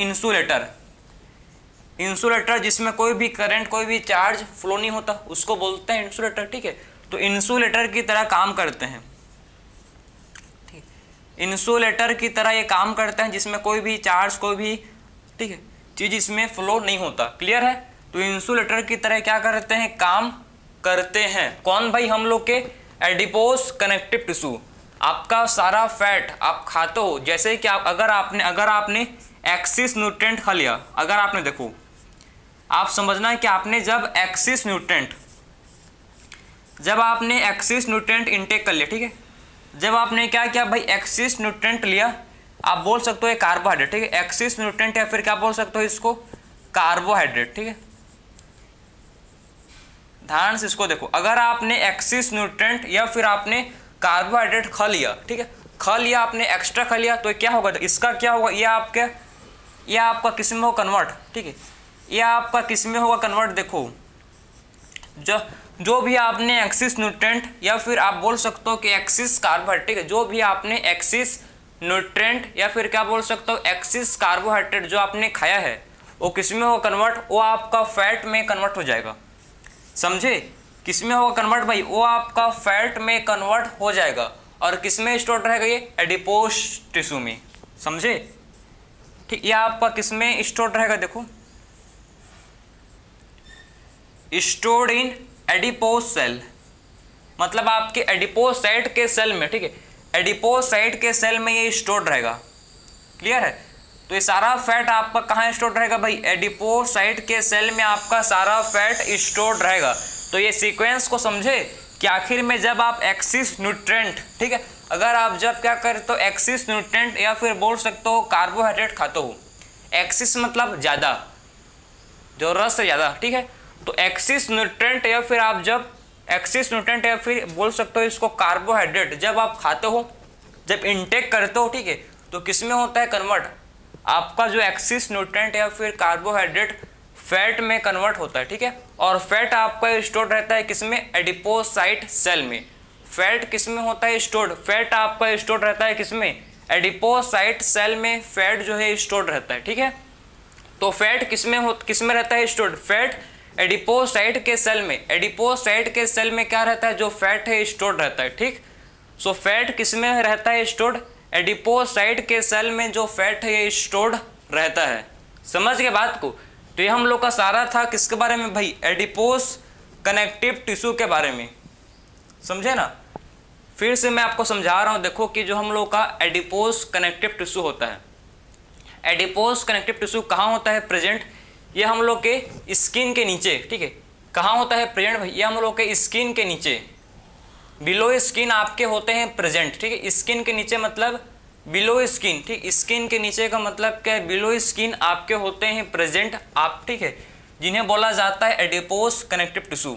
इंसुलेटर, जिसमें कोई भी करंट, कोई भी चार्ज फ्लो नहीं होता, उसको बोलते हैं इंसुलेटर, ठीक है। तो इंसुलेटर की तरह काम करते हैं, ठीक है, इंसुलेटर की तरह ये काम करते हैं, जिसमें कोई भी चार्ज, कोई भी, ठीक है, चीज इसमें फ्लो नहीं होता, क्लियर है। तो इंसुलेटर की तरह क्या करते हैं, काम करते हैं। कौन भाई? हम लोग के एडिपोज कनेक्टिव टिश्यू। आपका सारा फैट आप खाते हो, जैसे कि अगर आपने एक्सिस न्यूट्रिएंट खा लिया, अगर आपने, देखो आप समझना है कि आपने जब आपने एक्सिस न्यूट्रिएंट इनटेक कर लिया, ठीक है, जब आपने क्या किया भाई, एक्सिस न्यूट्रिएंट लिया, आप बोल सकते हो ये कार्बोहाइड्रेट, ठीक है, एक्सिस न्यूट्रिएंट, या फिर क्या बोल सकते हो इसको, कार्बोहाइड्रेट, ठीक है। ध्यान से इसको देखो, अगर आपने एक्सिस न्यूट्रिएंट या फिर आपने कार्बोहाइड्रेट खा लिया, ठीक है, खा लिया आपने, एक्स्ट्रा खा लिया, तो क्या होगा, इसका क्या होगा, ये आपका किस में होगा कन्वर्ट, ठीक है, ये आपका किस में होगा कन्वर्ट। देखो जो भी आपने एक्सिस न्यूट्रेंट या फिर आप बोल सकते हो कि एक्सिस कार्बोहाइड्रेट, ठीक है, जो भी आपने एक्सिस न्यूट्रेंट या फिर क्या बोल सकते हो एक्सिस कार्बोहाइड्रेट जो आपने खाया है वो किसमें हो कन्वर्ट, वो आपका फैट में कन्वर्ट हो जाएगा। समझे, किसमें होगा कन्वर्ट भाई, वो आपका फैट में कन्वर्ट हो जाएगा और किसमें स्टोर रहेगा, ये एडिपोस टिश्यू में। समझे, ठीक, ये आपका किसमें स्टोर रहेगा, देखो स्टोर्ड इन एडिपोस सेल, मतलब आपके एडिपोसाइट के सेल में, ठीक है, एडिपोसाइट के सेल में ये स्टोर्ड रहेगा। क्लियर है, तो ये सारा फैट आपका कहाँ स्टोर्ड रहेगा भाई, एडिपोसाइट के सेल में आपका सारा फैट स्टोर्ड रहेगा। तो ये सीक्वेंस को समझे कि आखिर में जब आप एक्सिस न्यूट्रेंट, ठीक है, अगर आप जब क्या करते हो एक्सिस न्यूट्रेंट या फिर बोल सकते हो कार्बोहाइड्रेट खाते हो, एक्सिस मतलब ज़्यादा, जरूरत से ज़्यादा, ठीक है, तो एक्सिस न्यूट्रेंट या फिर आप जब एक्सिस न्यूट्रेंट या फिर बोल सकते हो इसको कार्बोहाइड्रेट जब आप खाते हो, जब इनटेक करते हो, ठीक है, तो किसमें होता है कन्वर्ट, आपका जो एक्सिस न्यूट्रेंट या फिर कार्बोहाइड्रेट फैट में कन्वर्ट होता है। ठीक है, और फैट आपका स्टोर रहता है किसमें, एडिपोसाइट सेल में। फैट किसमें होता है स्टोर्ड, फैट आपका स्टोर रहता है किसमें, एडिपोसाइट सेल में फैट जो है स्टोर रहता है। ठीक है, तो फैट किसमें रहता है स्टोर्ड, फैट एडिपोसाइट के सेल में, एडिपोसाइट के सेल में क्या रहता है, जो फैट है स्टोर्ड रहता है। ठीक, सो फैट किसमें रहता है स्टोर्ड, एडिपोसाइट के सेल में जो फैट है ये स्टोर्ड रहता है। समझ गए बात को। तो ये हम लोग का सारा था किसके बारे में भाई, एडिपोस कनेक्टिव टिश्यू के बारे में, समझे ना। फिर से मैं आपको समझा रहा हूँ, देखो कि जो हम लोग का एडिपोस कनेक्टिव टिश्यू होता है, एडिपोस कनेक्टिव टिश्यू कहाँ होता है प्रेजेंट, ये हम लोग के स्किन के नीचे। ठीक है, कहाँ होता है प्रेजेंट भाई, ये हम लोग के स्किन के नीचे, बिलो स्किन आपके होते हैं प्रेजेंट। ठीक है, स्किन के नीचे मतलब बिलो स्किन, ठीक, स्किन के नीचे का मतलब क्या है, बिलो स्किन आपके होते हैं प्रेजेंट आप, ठीक है, जिन्हें बोला जाता है एडिपोस कनेक्टिव टिश्यू।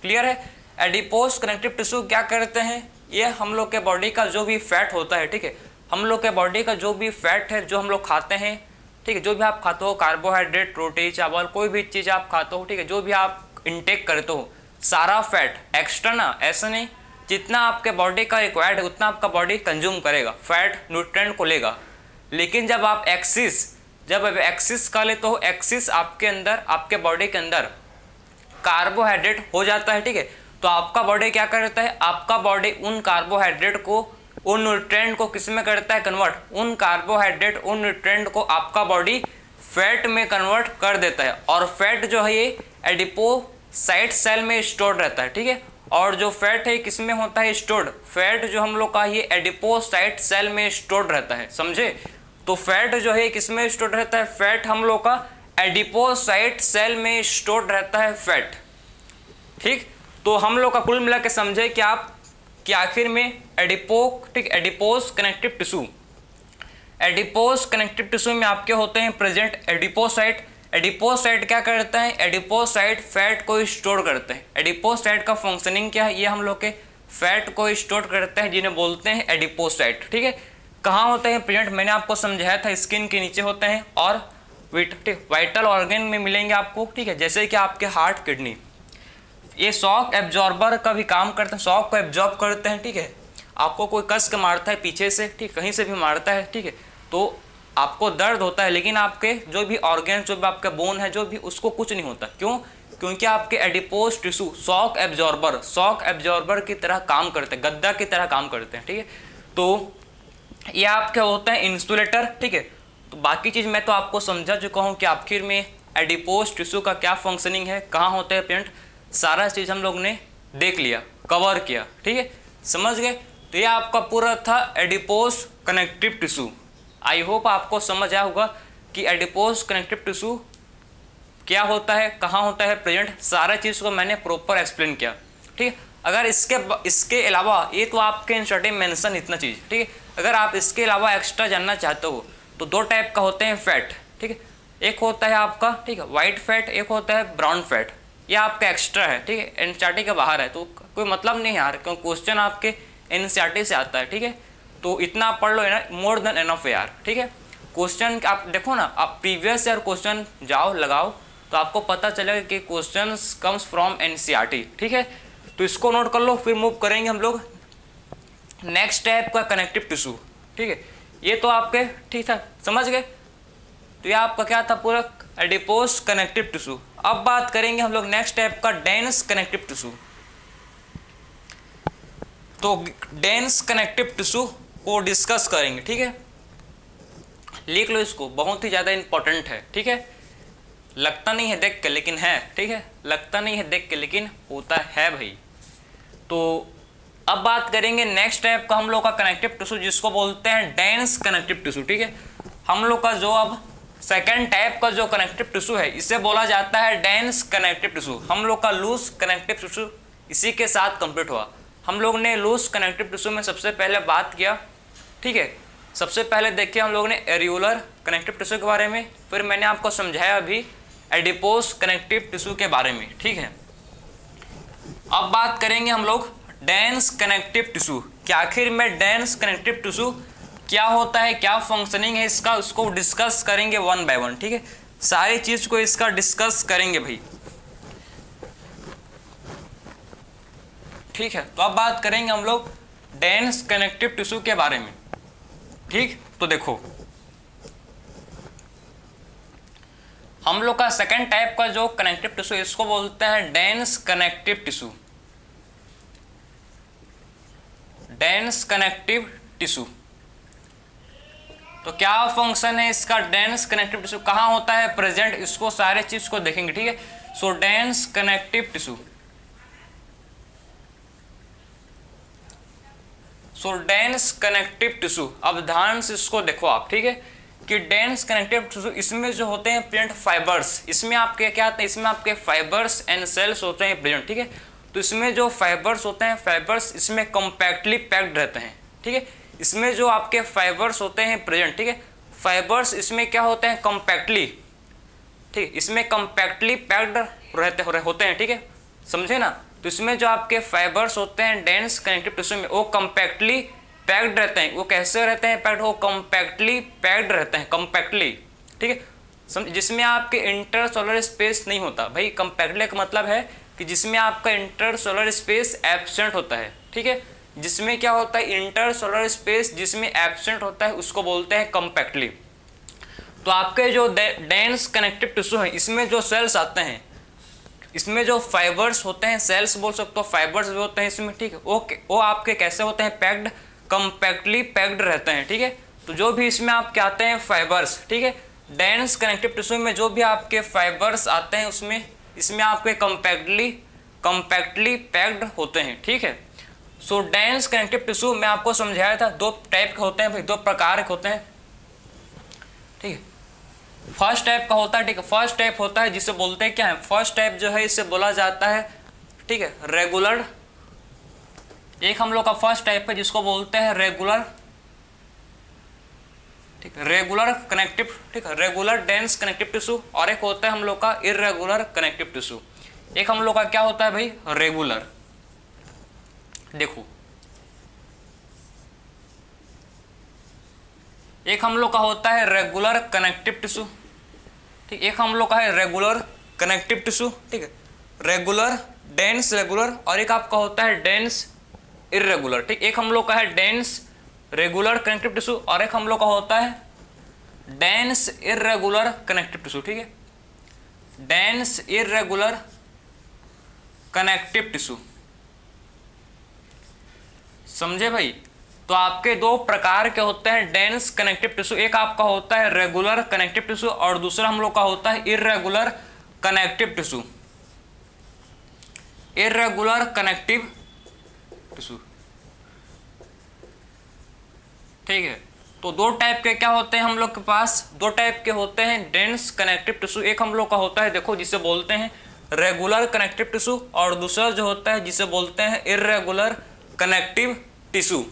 क्लियर है, एडिपोस कनेक्टिव टिश्यू क्या करते हैं, ये हम लोग के बॉडी का जो भी फैट होता है, ठीक है, हम लोग के बॉडी का जो भी फैट है जो हम लोग खाते हैं, ठीक है, जो भी आप खाते हो, कार्बोहाइड्रेट, रोटी, चावल, कोई भी चीज़ आप खाते हो, ठीक है, जो भी आप इंटेक करते हो, सारा फैट एक्स्ट्रा ना, ऐसा नहीं, जितना आपके बॉडी का रिक्वायर्ड है उतना आपका बॉडी कंज्यूम करेगा, फैट न्यूट्रिएंट को लेगा। लेकिन जब आप एक्सिस का लेते हो, एक्सिस आपके अंदर, आपके बॉडी के अंदर कार्बोहाइड्रेट हो जाता है। ठीक है, तो आपका बॉडी क्या करता है, आपका बॉडी उन कार्बोहाइड्रेट को, उन न्यूट्रिएंट को किस में करता है कन्वर्ट, उन कार्बोहाइड्रेट, उन न्यूट्रिएंट को आपका बॉडी फैट में कन्वर्ट कर देता है। और फैट जो है ये एडिपोसाइट सेल में स्टोर रहता है। ठीक है, और जो फैट है किसमें होता है स्टोर्ड, फैट जो हम लोग का ये एडिपोसाइट सेल में स्टोर्ड रहता है। समझे, तो फैट जो है किसमें स्टोर्ड रहता है, फैट हम लोग का एडिपोसाइट सेल में स्टोर्ड रहता है फैट। ठीक, तो हम लोग का कुल मिला के समझे कि आप कि आखिर में adipose connective tissue, adipose connective tissue में आपके होते हैं प्रेजेंट एडिपोसाइट। एडिपोसाइट क्या करता है, एडिपोसाइट फैट को स्टोर करते हैं। एडिपोसाइट का फंक्शनिंग क्या है, ये हम लोग के फैट को स्टोर करते हैं जिन्हें बोलते हैं एडिपोसाइट। ठीक है, कहाँ होते हैं प्रेजेंट, मैंने आपको समझाया था स्किन के नीचे होते हैं और वाइटल ऑर्गन में मिलेंगे आपको। ठीक है, जैसे कि आपके हार्ट, किडनी, ये शॉक एब्जॉर्बर का भी काम करते हैं, शॉक को एब्जॉर्ब करते हैं। ठीक है, आपको कोई कस के मारता है पीछे से, ठीक, कहीं से भी मारता है, ठीक है, तो आपको दर्द होता है, लेकिन आपके जो भी ऑर्गन, जो भी आपका बोन है, जो भी, उसको कुछ नहीं होता। क्यों, क्योंकि आपके एडिपोस टिश्यू शॉक एब्जॉर्बर की तरह काम करते हैं, गद्दा की तरह काम करते हैं। ठीक है, तो ये आपके होते हैं इंसुलेटर। ठीक है, तो बाकी चीज़ मैं तो आपको समझा चुका हूँ कि आखिर में एडिपोस टिश्यू का क्या फंक्शनिंग है, कहाँ होते हैं पेंट, सारा चीज़ हम लोग ने देख लिया, कवर किया। ठीक है, समझ गए। तो ये आपका पूरा था adipose connective tissue. I hope आपको समझ आया होगा कि एडिपोस कनेक्टिव टिश्यू क्या होता है, कहाँ होता है प्रेजेंट, सारा चीज़ को मैंने प्रॉपर एक्सप्लेन किया। ठीक है, अगर इसके अलावा, ये तो आपके इंस्टार्टिंग मेंशन इतना चीज़, ठीक है, अगर आप इसके अलावा एक्स्ट्रा जानना चाहते हो तो दो टाइप का होते हैं फैट। ठीक है, एक होता है आपका, ठीक है, वाइट फैट, एक होता है ब्राउन फैट। ये आपका एक्स्ट्रा है, ठीक है, एनसीईआरटी के बाहर है, तो कोई मतलब नहीं यार, क्योंकि क्वेश्चन आपके एनसीईआरटी से आता है। ठीक है, तो इतना पढ़ लो ना, मोर देन एनफ यार। ठीक है, क्वेश्चन आप देखो ना, आप प्रीवियस ईयर क्वेश्चन जाओ लगाओ, तो आपको पता चलेगा कि क्वेश्चंस कम्स फ्रॉम एनसीईआरटी। ठीक है, तो इसको नोट कर लो। फिर मूव करेंगे हम लोग नेक्स्ट टाइप का कनेक्टिव टिश्यू। ठीक है, ये तो आपके ठीक था, समझ गए। तो ये आपका क्या था पूरा एडिपोज कनेक्टिव टिश्यू। अब बात करेंगे हम लोग नेक्स्ट टाइप का डेंस कनेक्टिव टिश्यू। तो डेंस कनेक्टिव टिश्यू को डिस्कस करेंगे। ठीक है, लिख लो इसको, बहुत ही ज़्यादा इंपॉर्टेंट है। ठीक है, लगता नहीं है देख के लेकिन है। ठीक है, लगता नहीं है देख के लेकिन होता है भाई। तो अब बात करेंगे नेक्स्ट टाइप का हम लोग का कनेक्टिव टिश्यू जिसको बोलते हैं डेंस कनेक्टिव टिश्यू। ठीक है, हम लोग का जो अब सेकेंड टाइप का जो कनेक्टिव टिश्यू है इसे बोला जाता है डेंस कनेक्टिव टिश्यू। हम लोग का लूज कनेक्टिव टिश्यू इसी के साथ कंप्लीट हुआ। हम लोग ने लूज कनेक्टिव टिश्यू में सबसे पहले बात किया। ठीक है, सबसे पहले देखिए हम लोग ने एरियोलर कनेक्टिव टिश्यू के बारे में, फिर मैंने आपको समझाया अभी एडिपोज कनेक्टिव टिश्यू के बारे में। ठीक है, अब बात करेंगे हम लोग डेंस कनेक्टिव टिश्यू कि आखिर में डेंस कनेक्टिव टिश्यू क्या होता है, क्या फंक्शनिंग है इसका, उसको डिस्कस करेंगे वन बाय वन। ठीक है, सारी चीज को इसका डिस्कस करेंगे भाई। ठीक है, तो अब बात करेंगे हम लोग डेंस कनेक्टिव टिश्यू के बारे में। ठीक, तो देखो हम लोग का सेकेंड टाइप का जो कनेक्टिव टिश्यू इसको बोलते हैं dense connective tissue. Dense connective tissue तो क्या फंक्शन है इसका? डेंस कनेक्टिव टिश्यू कहाँ होता है प्रेजेंट, इसको सारे चीज को देखेंगे। ठीक है, सो डेंस कनेक्टिव टिश्यू, सो डेंस कनेक्टिव टिश्यू, अब ध्यान से इसको देखो आप। ठीक है, कि डेंस कनेक्टिव टिश्यू इसमें जो होते हैं प्रेजेंट फाइबर्स, इसमें आपके क्या होते हैं, इसमें आपके फाइबर्स एंड सेल्स होते हैं प्रेजेंट। ठीक है, तो इसमें जो फाइबर्स होते हैं, फाइबर्स इसमें कॉम्पैक्टली पैक्ड रहते हैं। ठीक है, इसमें जो आपके फाइबर्स होते हैं प्रेजेंट, ठीक है, फाइबर्स इसमें क्या होते हैं कॉम्पैक्टली, ठीक है, इसमें कॉम्पैक्टली पैक्ड होते हैं। ठीक है, समझे ना। तो इसमें जो आपके फाइबर्स होते हैं डेंस कनेक्टिव टिश्यू में वो कॉम्पैक्टली पैक्ड रहते हैं। वो कैसे रहते हैं पैक्ड, वो कॉम्पैक्टली पैक्ड रहते हैं, कॉम्पैक्टली। ठीक है, समझ, जिसमें आपके इंटरसोलर स्पेस नहीं होता भाई। कॉम्पैक्टली का मतलब है कि जिसमें आपका इंटरसोलर स्पेस एब्सेंट होता है। ठीक है, जिसमें क्या होता है इंटरसोलर स्पेस जिसमें एब्सेंट होता है उसको बोलते हैं कॉम्पैक्टली। तो आपके जो डेंस कनेक्टिव टिश्यू है इसमें जो सेल्स आते हैं, इसमें जो फाइबर्स होते हैं, सेल्स बोल सकते हो, फाइबर्स भी होते हैं इसमें। ठीक है, वो आपके कैसे होते हैं पैक्ड, कॉम्पैक्टली पैक्ड रहते हैं। ठीक है, तो जो भी इसमें आपके आते हैं फाइबर्स, ठीक है, डेंस कनेक्टिव टिश्यू में जो भी आपके फाइबर्स आते हैं उसमें इसमें आपके कॉम्पैक्टली पैक्ड होते हैं। ठीक है, सो डेंस कनेक्टिव टिश्यू मैं आपको समझाया था दो टाइप के होते हैं भाई, दो प्रकार के होते हैं। ठीक है, फर्स्ट टाइप का होता है, ठीक है, फर्स्ट टाइप होता है जिसे बोलते हैं क्या है, फर्स्ट टाइप जो है इसे बोला जाता है, ठीक है, रेगुलर। एक हम लोग का फर्स्ट टाइप है जिसको बोलते हैं रेगुलर, ठीक है, रेगुलर कनेक्टिव, ठीक है, रेगुलर डेंस कनेक्टिव टिश्यू। और एक होता है हम लोग का इर्रेगुलर कनेक्टिव टिश्यू। एक हम लोग का क्या होता है भाई रेगुलर। देखो एक हम लोग का होता है रेगुलर कनेक्टिव टिश्यू, ठीक, एक हम लोग का है रेगुलर कनेक्टिव टिश्यू, ठीक है, रेगुलर डेंस रेगुलर, और एक आपका होता है डेंस इर्रेगुलर। ठीक, एक हम लोग का है डेंस रेगुलर कनेक्टिव टिश्यू और एक हम लोग का होता है डेंस इर्रेगुलर कनेक्टिव टिश्यू। ठीक है, डेंस इर्रेगुलर कनेक्टिव टिश्यू, समझे भाई। तो आपके दो प्रकार के होते हैं डेंस कनेक्टिव टिश्यू, एक आपका होता है रेगुलर कनेक्टिव टिश्यू और दूसरा हम लोग का होता है irregular connective tissue, irregular connective tissue. ठीक है, तो दो टाइप के क्या होते हैं हम लोग के पास, दो टाइप के होते हैं डेंस कनेक्टिव टिश्यू। एक हम लोग का होता है देखो जिसे बोलते हैं रेगुलर कनेक्टिव टिश्यू और दूसरा जो होता है जिसे बोलते हैं इर्रेगुलर कनेक्टिव टिश्यू।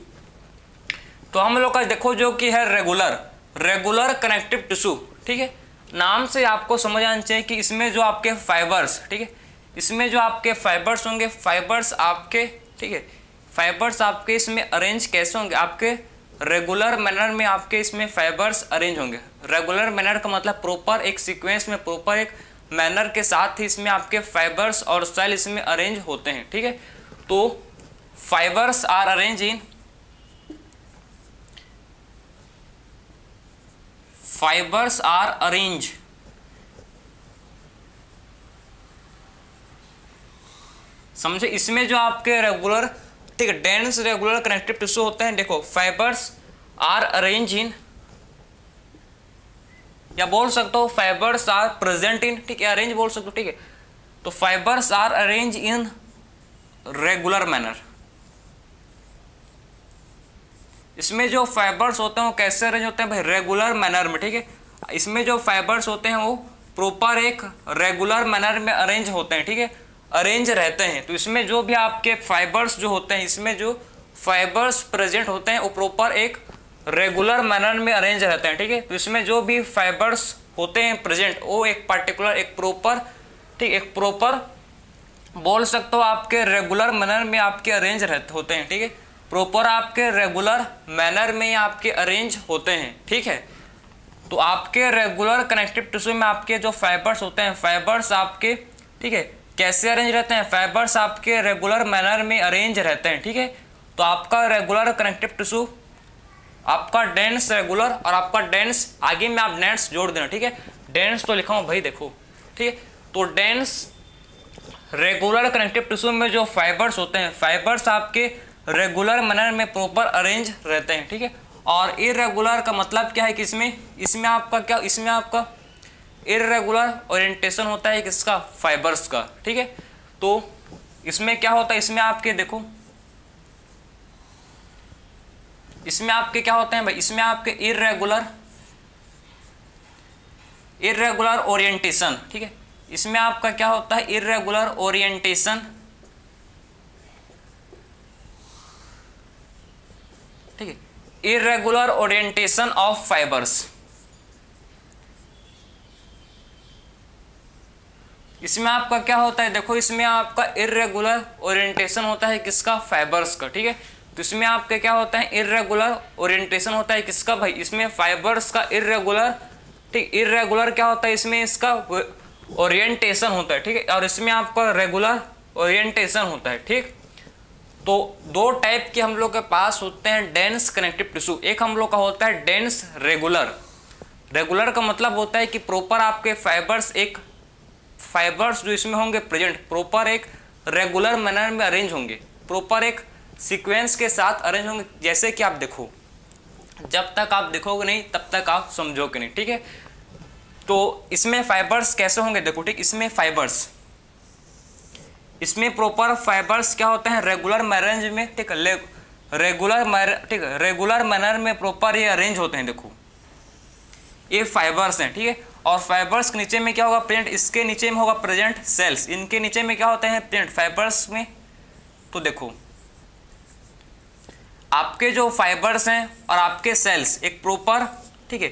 तो हम लोग का देखो जो कि है रेगुलर कनेक्टिव टिश्यू। ठीक है, नाम से आपको समझ आना चाहिए कि इसमें जो आपके फाइबर्स, ठीक है, इसमें जो आपके फाइबर्स होंगे, फाइबर्स आपके, ठीक है, फाइबर्स आपके इसमें अरेंज कैसे होंगे, आपके रेगुलर मैनर में आपके इसमें फाइबर्स अरेंज होंगे। रेगुलर मैनर का मतलब प्रॉपर एक सीक्वेंस में, प्रॉपर एक मैनर के साथ ही इसमें आपके फाइबर्स और सेल इसमें अरेंज होते हैं, ठीक है। तो fibres are arrange in fibres are arrange समझे। इसमें जो आपके रेगुलर, ठीक है, डेंस रेगुलर कनेक्टिव टिश्यू होते हैं, देखो फाइबर्स आर अरेंज इन, या बोल सकते हो फाइबर्स आर प्रेजेंट इन, ठीक है, अरेंज बोल सकते हो, ठीक है। तो fibres are arrange in regular manner. इसमें जो फाइबर्स होते हैं वो कैसे अरेंज होते हैं भाई, रेगुलर मैनर में, ठीक है। इसमें जो फाइबर्स होते हैं वो प्रॉपर एक रेगुलर मैनर में अरेंज होते हैं, ठीक है, अरेंज रहते हैं। तो इसमें जो भी आपके फाइबर्स जो होते हैं, इसमें जो फाइबर्स प्रेजेंट होते हैं वो प्रॉपर एक रेगुलर मैनर में अरेंज रहते हैं, ठीक है। तो इसमें जो भी फाइबर्स होते हैं प्रेजेंट वो एक पर्टिकुलर एक प्रॉपर, ठीक, एक प्रॉपर बोल सकते हो आपके रेगुलर मैनर में आपके अरेंज रहते होते हैं, ठीक है, प्रॉपर आपके रेगुलर मैनर में आपके अरेंज होते हैं, ठीक है। तो आपके रेगुलर कनेक्टिव टिश्यू में आपके जो फाइबर्स होते हैं, फाइबर्स आपके, ठीक है, कैसे अरेंज रहते हैं, फाइबर्स आपके रेगुलर मैनर में अरेंज रहते हैं, ठीक है। तो आपका रेगुलर कनेक्टिव टिश्यू, आपका डेंस रेगुलर और आपका डेंस, आगे में आप डेंस जोड़ देना, ठीक है, डेंस तो लिखा हूँ भाई देखो, ठीक है। तो डेंस रेगुलर कनेक्टिव टिश्यू में जो फाइबर्स होते हैं, फाइबर्स आपके रेगुलर मैनर में प्रॉपर अरेंज रहते हैं, ठीक है। और इरेगुलर का मतलब क्या है कि इसमें आपका क्या, इसमें आपका इरेगुलर ओरिएंटेशन होता है किसका, फाइबर्स का, ठीक है। तो इसमें क्या होता है, इसमें आपके देखो, इसमें आपके क्या होते हैं भाई, इसमें आपके इरेगुलर ओरिएंटेशन, ठीक है। इसमें आपका क्या होता है, इरेगुलर ओरिएंटेशन, ठीक है, इरेगुलर ओरिएंटेशन ऑफ फाइबर्स। इसमें आपका क्या होता है, देखो इसमें आपका इरेगुलर ओरिएंटेशन होता है किसका, फाइबर्स का, ठीक है। तो इसमें आपके क्या होता है, इरेगुलर ओरिएंटेशन होता है किसका भाई, इसमें फाइबर्स का इरेगुलर, ठीक, इरेगुलर क्या होता है, इसमें इसका ओरिएंटेशन होता है, ठीक है, और इसमें आपका रेगुलर ओरिएंटेशन होता है, ठीक। तो दो टाइप के हम लोग के पास होते हैं डेंस कनेक्टिव टिश्यू। एक हम लोग का होता है डेंस रेगुलर। रेगुलर का मतलब होता है कि प्रॉपर आपके फाइबर्स जो इसमें होंगे प्रेजेंट, प्रॉपर एक रेगुलर मैनर में अरेंज होंगे, प्रॉपर एक सीक्वेंस के साथ अरेंज होंगे। जैसे कि आप देखो, जब तक आप देखोगे नहीं तब तक आप समझोगे नहीं, ठीक है। तो इसमें फाइबर्स कैसे होंगे देखो, ठीक, इसमें प्रॉपर फाइबर्स क्या होते हैं, रेगुलर मैनर में, ठीक, रेगुलर मैनर में प्रॉपर ये अरेंज होते हैं, देखो ये फाइबर्स हैं, ठीक है। और फाइबर्स के नीचे में क्या होगा, प्रेजेंट, इसके नीचे में होगा प्रेजेंट सेल्स, इनके नीचे में क्या होते हैं प्रेजेंट फाइबर्स में। तो देखो आपके जो फाइबर्स हैं और आपके सेल्स एक प्रॉपर, ठीक है,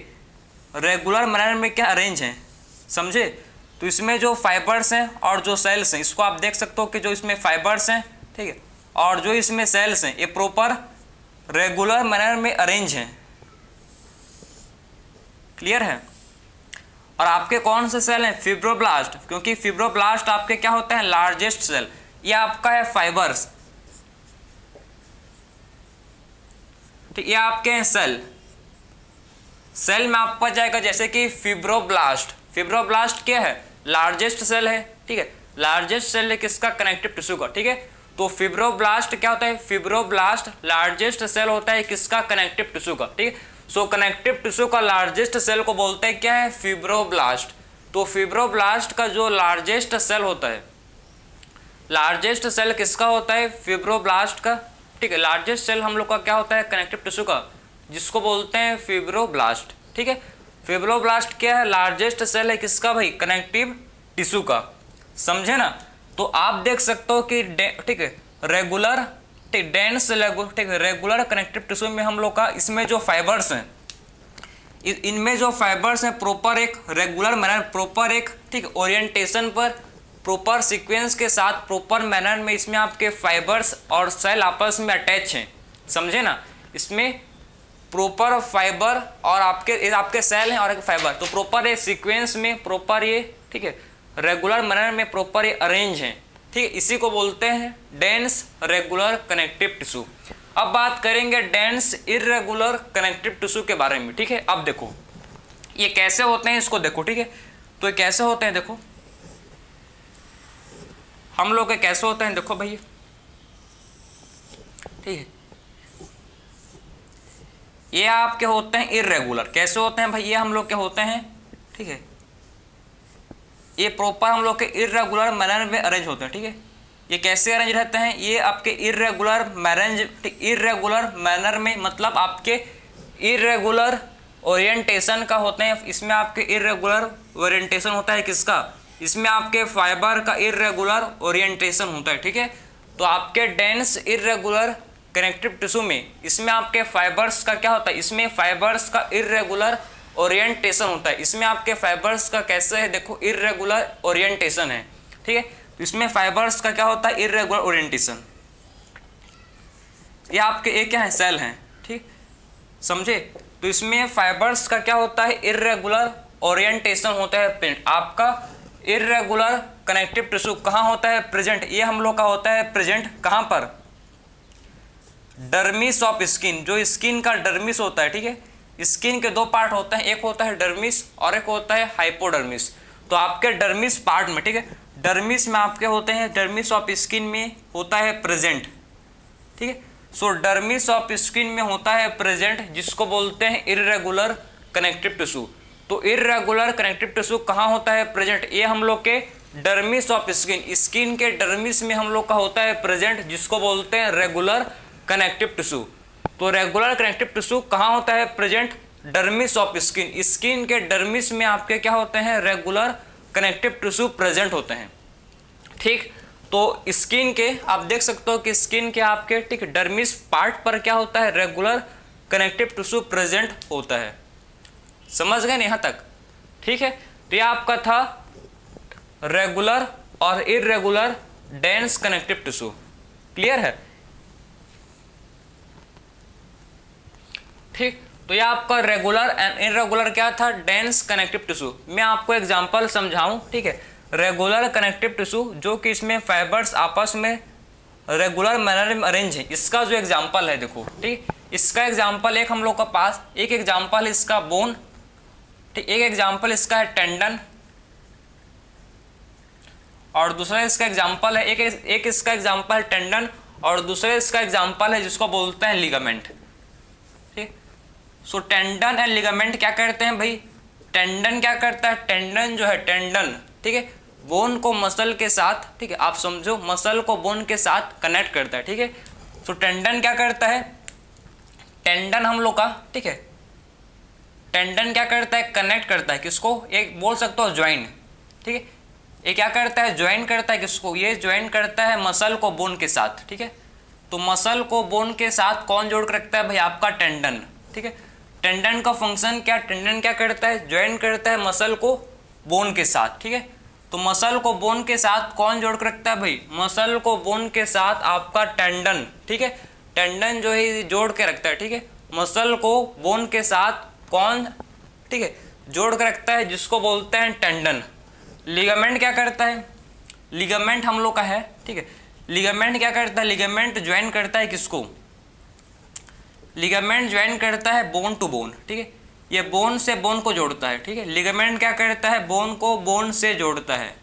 रेगुलर मैनर में क्या अरेंज हैं, समझे। तो इसमें जो फाइबर्स हैं और जो सेल्स हैं, इसको आप देख सकते हो कि जो इसमें फाइबर्स हैं, ठीक है, और जो इसमें सेल्स हैं ये प्रॉपर रेगुलर मैनर में अरेंज हैं, क्लियर है। और आपके कौन से सेल हैं, फिब्रोब्लास्ट, क्योंकि फिब्रोब्लास्ट आपके क्या होते हैं, लार्जेस्ट सेल, ये आपका है फाइबर्स, ठीक, ये आपके हैं सेल में आपका जाएगा, जैसे कि फिब्रोब्लास्ट क्या है, लार्जेस्ट सेल है, ठीक है, लार्जेस्ट सेल है किसका, कनेक्टिव टिश्यू का, ठीक है। तो फिब्रोब्लास्ट क्या होता है, फिब्रोब्लास्ट लार्जेस्ट सेल होता है किसका, कनेक्टिव टिश्यू का, ठीक है। सो कनेक्टिव टिश्यू का लार्जेस्ट सेल को बोलते हैं क्या है, फिब्रोब्लास्ट। तो फिब्रोब्लास्ट का जो लार्जेस्ट सेल होता है, लार्जेस्ट सेल किसका होता है, फिब्रोब्लास्ट का, ठीक है। लार्जेस्ट सेल हम लोग का क्या होता है, कनेक्टिव टिश्यू का, जिसको बोलते हैं फिब्रोब्लास्ट, ठीक है। फिब्रोब्लास्ट क्या है, लार्जेस्ट सेल है किसका भाई, कनेक्टिव टिश्यू का, समझे ना। तो आप देख सकते हो कि ठीक है, रेगुलर, ठीक, डेंस, ठीक, रेगुलर कनेक्टिव टिश्यू में हम लोग का इसमें जो फाइबर्स हैं, इनमें जो फाइबर्स हैं प्रॉपर एक रेगुलर मैनर, प्रॉपर एक, ठीक, ओरिएंटेशन पर, प्रॉपर सीक्वेंस के साथ प्रॉपर मैनर में इसमें आपके फाइबर्स और सेल आपस में अटैच हैं, समझे ना। इसमें प्रॉपर फाइबर और आपके सेल हैं और एक फाइबर, तो प्रॉपर ये सीक्वेंस में प्रॉपर ये, ठीक है, रेगुलर मैनर में प्रॉपर अरेंज हैं, ठीक है, इसी को बोलते हैं डेंस रेगुलर कनेक्टिव टिश्यू। अब बात करेंगे डेंस इर्रेगुलर कनेक्टिव टिश्यू के बारे में, ठीक है। अब देखो ये कैसे होते हैं, इसको देखो, ठीक है। तो ये कैसे होते हैं, देखो हम लोग के कैसे होते हैं, देखो भैया, ठीक है। ये आपके होते हैं इर्रेगुलर, कैसे होते हैं भाई, ये हम लोग के होते हैं, ठीक है, ये प्रॉपर हम लोग के इर्रेगुलर मैनर में अरेंज होते हैं, ठीक है। ये कैसे अरेंज रहते हैं, ये आपके इर्रेगुलर मैनर में, मतलब आपके इर्रेगुलर ओरिएंटेशन का होते हैं। इसमें आपके इर्रेगुलर ओरिएंटेशन होता है किसका, इसमें आपके फाइबर का इर्रेगुलर ओरिएंटेशन होता है, ठीक है। तो आपके डेंस इर्रेगुलर कनेक्टिव टिश्यू में इसमें आपके फाइबर्स का क्या होता है, इसमें फाइबर्स का इर्रेगुलर ओरिएंटेशन होता है। इसमें आपके फाइबर्स का कैसे है, देखो इर्रेगुलर ओरिएंटेशन है, ठीक है। तो इसमें फाइबर्स का क्या होता है, इर्रेगुलर ओरिएंटेशन। ये आपके एक क्या है, सेल हैं, ठीक, समझे। तो इसमें फाइबर्स का क्या होता है, इर्रेगुलर ओरिएंटेशन होता है प्रेजेंट। आपका इर्रेगुलर कनेक्टिव टिश्यू कहाँ होता है, प्रेजेंट। ये हम लोग का होता है प्रेजेंट कहाँ पर, डर्मिस ऑफ स्किन, जो स्किन का डर्मिस होता है, ठीक है। स्किन के दो पार्ट होते हैं, एक होता है डर्मिस और एक होता है हाइपोडर्मिस। तो आपके डर्मिस पार्ट में, ठीक है, डर्मिस में आपके होते हैं, डर्मिस ऑफ स्किन में होता है प्रेजेंट, ठीक है। सो डर्मिस ऑफ स्किन में होता है प्रेजेंट, जिसको बोलते हैं इर्रेगुलर कनेक्टिव टिश्यू। तो इर्रेगुलर कनेक्टिव टिश्यू कहाँ होता है, प्रेजेंट। ये हम लोग के डर्मिस ऑफ स्किन, स्किन के डर्मिस में हम लोग का होता है प्रेजेंट, जिसको बोलते हैं रेगुलर कनेक्टिव टिश्यू। तो रेगुलर कनेक्टिव टिश्यू कहाँ होता है, present, dermis of skin. Skin के डर्मिस में आपके क्या होते हैं, रेगुलर कनेक्टिव टिश्यू प्रेजेंट होते हैं, ठीक। तो स्किन के आप देख सकते हो कि स्किन के आपके, ठीक, डर्मिस पार्ट पर क्या होता है, रेगुलर कनेक्टिव टिश्यू प्रेजेंट होता है। समझ गए यहाँ तक, ठीक है। तो ये आपका था रेगुलर और irregular dense connective tissue, clear है, ठीक। तो ये आपका रेगुलर एंड इर्रेगुलर क्या था, डेंस कनेक्टिव टिश्यू। मैं आपको एग्जांपल समझाऊं, ठीक है। रेगुलर कनेक्टिव टिश्यू जो कि इसमें फाइबर्स आपस में रेगुलर मैनर में अरेंज है, इसका जो एग्जांपल है, देखो, ठीक। इसका एग्जांपल एक हम लोग का पास, एक एग्जांपल इसका बोन, ठीक, एक एग्जांपल इसका है टेंडन, और दूसरा इसका एग्जांपल है एक इसका एग्जांपल है टेंडन, और दूसरा इसका एग्जांपल है जिसको बोलते हैं लिगामेंट, ठीक। सो टेंडन एंड लिगामेंट क्या करते हैं भाई, टेंडन क्या करता है, टेंडन जो है, टेंडन, ठीक है, बोन को मसल के साथ, ठीक है, आप समझो, मसल को बोन के साथ कनेक्ट करता है, ठीक है। सो टेंडन क्या करता है, टेंडन हम लोग का, ठीक है, टेंडन क्या करता है, कनेक्ट करता है किसको, एक बोल सकते हो ज्वाइन, ठीक है। ये क्या करता है, ज्वाइन करता है किसको, ये ज्वाइन करता है मसल को बोन के साथ, ठीक है। तो मसल को बोन के साथ कौन जोड़ कर रखता है भाई, आपका टेंडन, ठीक है। टेंडन का फंक्शन क्या, टेंडन क्या करता है, ज्वाइन करता है मसल को बोन के साथ, ठीक है। तो मसल को बोन के साथ कौन जोड़ कर रखता है भाई, मसल को बोन के साथ आपका टेंडन, ठीक है। टेंडन जो है जोड़ के रखता है, ठीक है, मसल को बोन के साथ कौन, ठीक है, जोड़ कर रखता है, जिसको बोलते हैं टेंडन। लिगामेंट क्या करता है, लिगामेंट हम लोग का है, ठीक है। लिगामेंट क्या करता है, लिगामेंट ज्वाइन करता है किसको, लिगामेंट ज्वाइन करता है बोन टू बोन, ठीक है। ये बोन से बोन को जोड़ता है, ठीक है। लिगामेंट क्या करता है, बोन को बोन से जोड़ता है,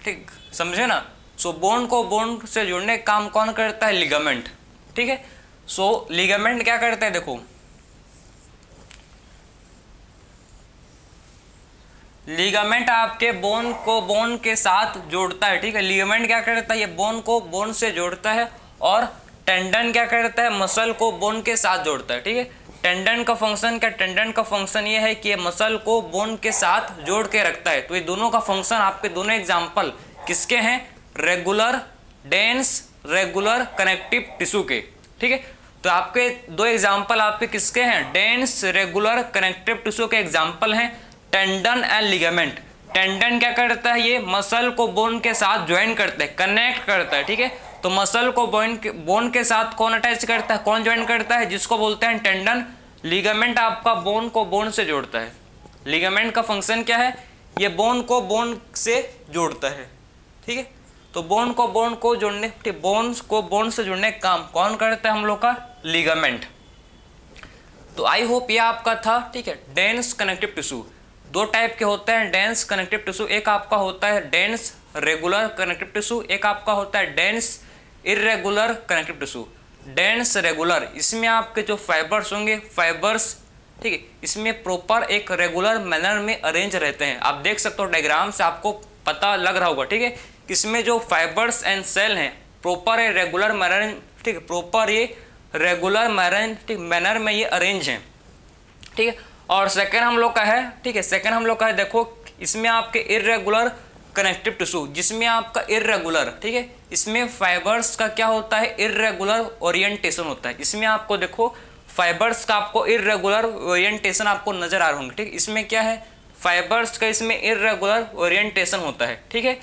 ठीक, समझे ना। सो बोन को बोन से जोड़ने का काम कौन करता है, लिगामेंट, ठीक है। सो लिगामेंट क्या करता है, देखो, लिगामेंट आपके बोन को बोन के साथ जोड़ता है, ठीक है। लिगामेंट क्या करता है, ये बोन को बोन से जोड़ता है, और टेंडन क्या करता है, मसल को बोन के साथ जोड़ता है, ठीक है। टेंडन का फंक्शन क्या, टेंडन का फंक्शन ये है कि ये मसल को बोन के साथ जोड़ के रखता है। तो ये दोनों का फंक्शन, आपके दोनों एग्जाम्पल किसके हैं, regular dense regular connective tissue के, ठीक है। तो आपके दो एग्जाम्पल आपके किसके हैं, डेंस रेगुलर कनेक्टिव टिश्यू के एग्जाम्पल हैं टेंडन एंड लिगामेंट। टेंडन क्या करता है, ये मसल को बोन के साथ ज्वाइन करता है, कनेक्ट करता है, ठीक है। तो मसल को बोन के साथ कौन अटैच करता है, कौन ज्वाइन करता है, जिसको बोलते हैं टेंडन। लिगामेंट आपका बोन को बोन से जोड़ता है। लिगामेंट का फंक्शन क्या है, ये बोन को बोन से जोड़ता है, ठीक है। तो बोन को जोड़ने, ठीक, बोन्स को बोन से जोड़ने का काम कौन करता है हम लोग का? लिगामेंट। तो आई होप ये आपका था, ठीक है। डेंस कनेक्टिव टिश्यू दो टाइप के होते हैं, डेंस कनेक्टिव टिश्यू। एक आपका होता है डेंस रेगुलर कनेक्टिव टिश्यू, एक आपका होता है dense irregular connective tissue. Dense regular, इसमें आपके जो फाइबर्स होंगे, फाइबर्स, ठीक है, इसमें प्रॉपर एक रेगुलर मैनर में अरेंज रहते हैं। आप देख सकते हो डायग्राम से आपको पता लग रहा होगा, ठीक है। इसमें जो फाइबर्स एंड सेल हैं प्रॉपर है रेगुलर मैनर, ठीक है, प्रॉपर ये रेगुलर मैनर, ठीक, मैनर में ये अरेंज हैं, ठीक है। और सेकंड हम लोग का है, ठीक है, सेकंड हम लोग का है, देखो इसमें आपके इर्रेगुलर कनेक्टिव टिश्यू, जिसमें आपका इर्रेगुलर, ठीक है, इसमें फाइबर्स का क्या होता है? इर्रेगुलर ओरिएंटेशन होता है। इसमें आपको देखो फाइबर्स का आपको इर्रेगुलर ओरिएंटेशन आपको नजर आ रहे होंगे, ठीक। इसमें क्या है? फाइबर्स का इसमें इर्रेगुलर ओरिएंटेशन होता है, ठीक है,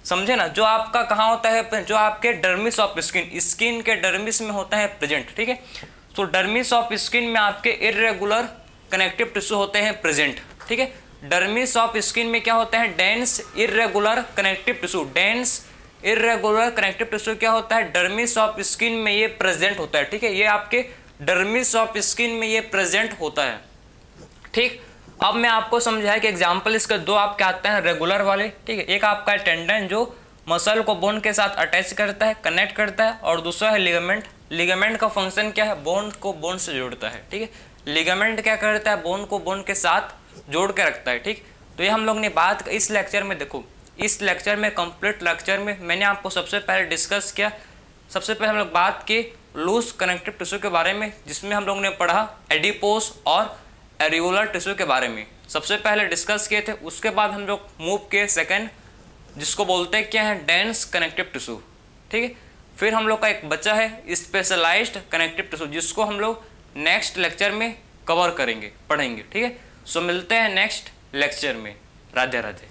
समझे ना। जो आपका कहाँ होता है? जो आपके डर्मिस ऑफ स्किन, स्किन के डर्मिस में होता है प्रेजेंट, ठीक है। तो डर्मिस ऑफ स्किन में आपके इर्रेगुलर कनेक्टिव टिश्यू होते हैं प्रेजेंट, ठीक है। डर्मिस ऑफ स्किन में क्या होता है? Dense irregular connective tissue. Dense irregular connective tissue क्या होता है? डर्मिस ऑफ स्किन में ये प्रेजेंट होता है, ठीक है। ये आपके डर्मिस ऑफ स्किन में ये प्रेजेंट होता है, ठीक। अब मैं आपको समझाया कि एग्जाम्पल इसके दो आपके आते हैं रेगुलर वाले, ठीक है। एक आपका टेंडन जो मसल को बोन के साथ अटैच करता है, कनेक्ट करता है, और दूसरा है लिगामेंट। लिगामेंट का फंक्शन क्या है? बोन को बोन से जोड़ता है, ठीक है। लिगामेंट क्या करता है? बोन को बोन के साथ जोड़ के रखता है, ठीक। तो ये हम लोग ने बात इस लेक्चर में, देखो इस लेक्चर में, कंप्लीट लेक्चर में मैंने आपको सबसे पहले डिस्कस किया, सबसे पहले हम लोग बात की लूज कनेक्टिव टिश्यू के बारे में, जिसमें हम लोग ने पढ़ा एडिपोस और एरियोलर टिश्यू के बारे में सबसे पहले डिस्कस किए थे। उसके बाद हम लोग मूव किए सेकंड, जिसको बोलते हैं क्या है? डेंस कनेक्टिव टिश्यू, ठीक है। फिर हम लोग का एक बच्चा है स्पेशलाइज्ड कनेक्टिव टिश्यू, जिसको हम लोग नेक्स्ट लेक्चर में कवर करेंगे, पढ़ेंगे, ठीक है। सो मिलते हैं नेक्स्ट लेक्चर में। राधे राधे।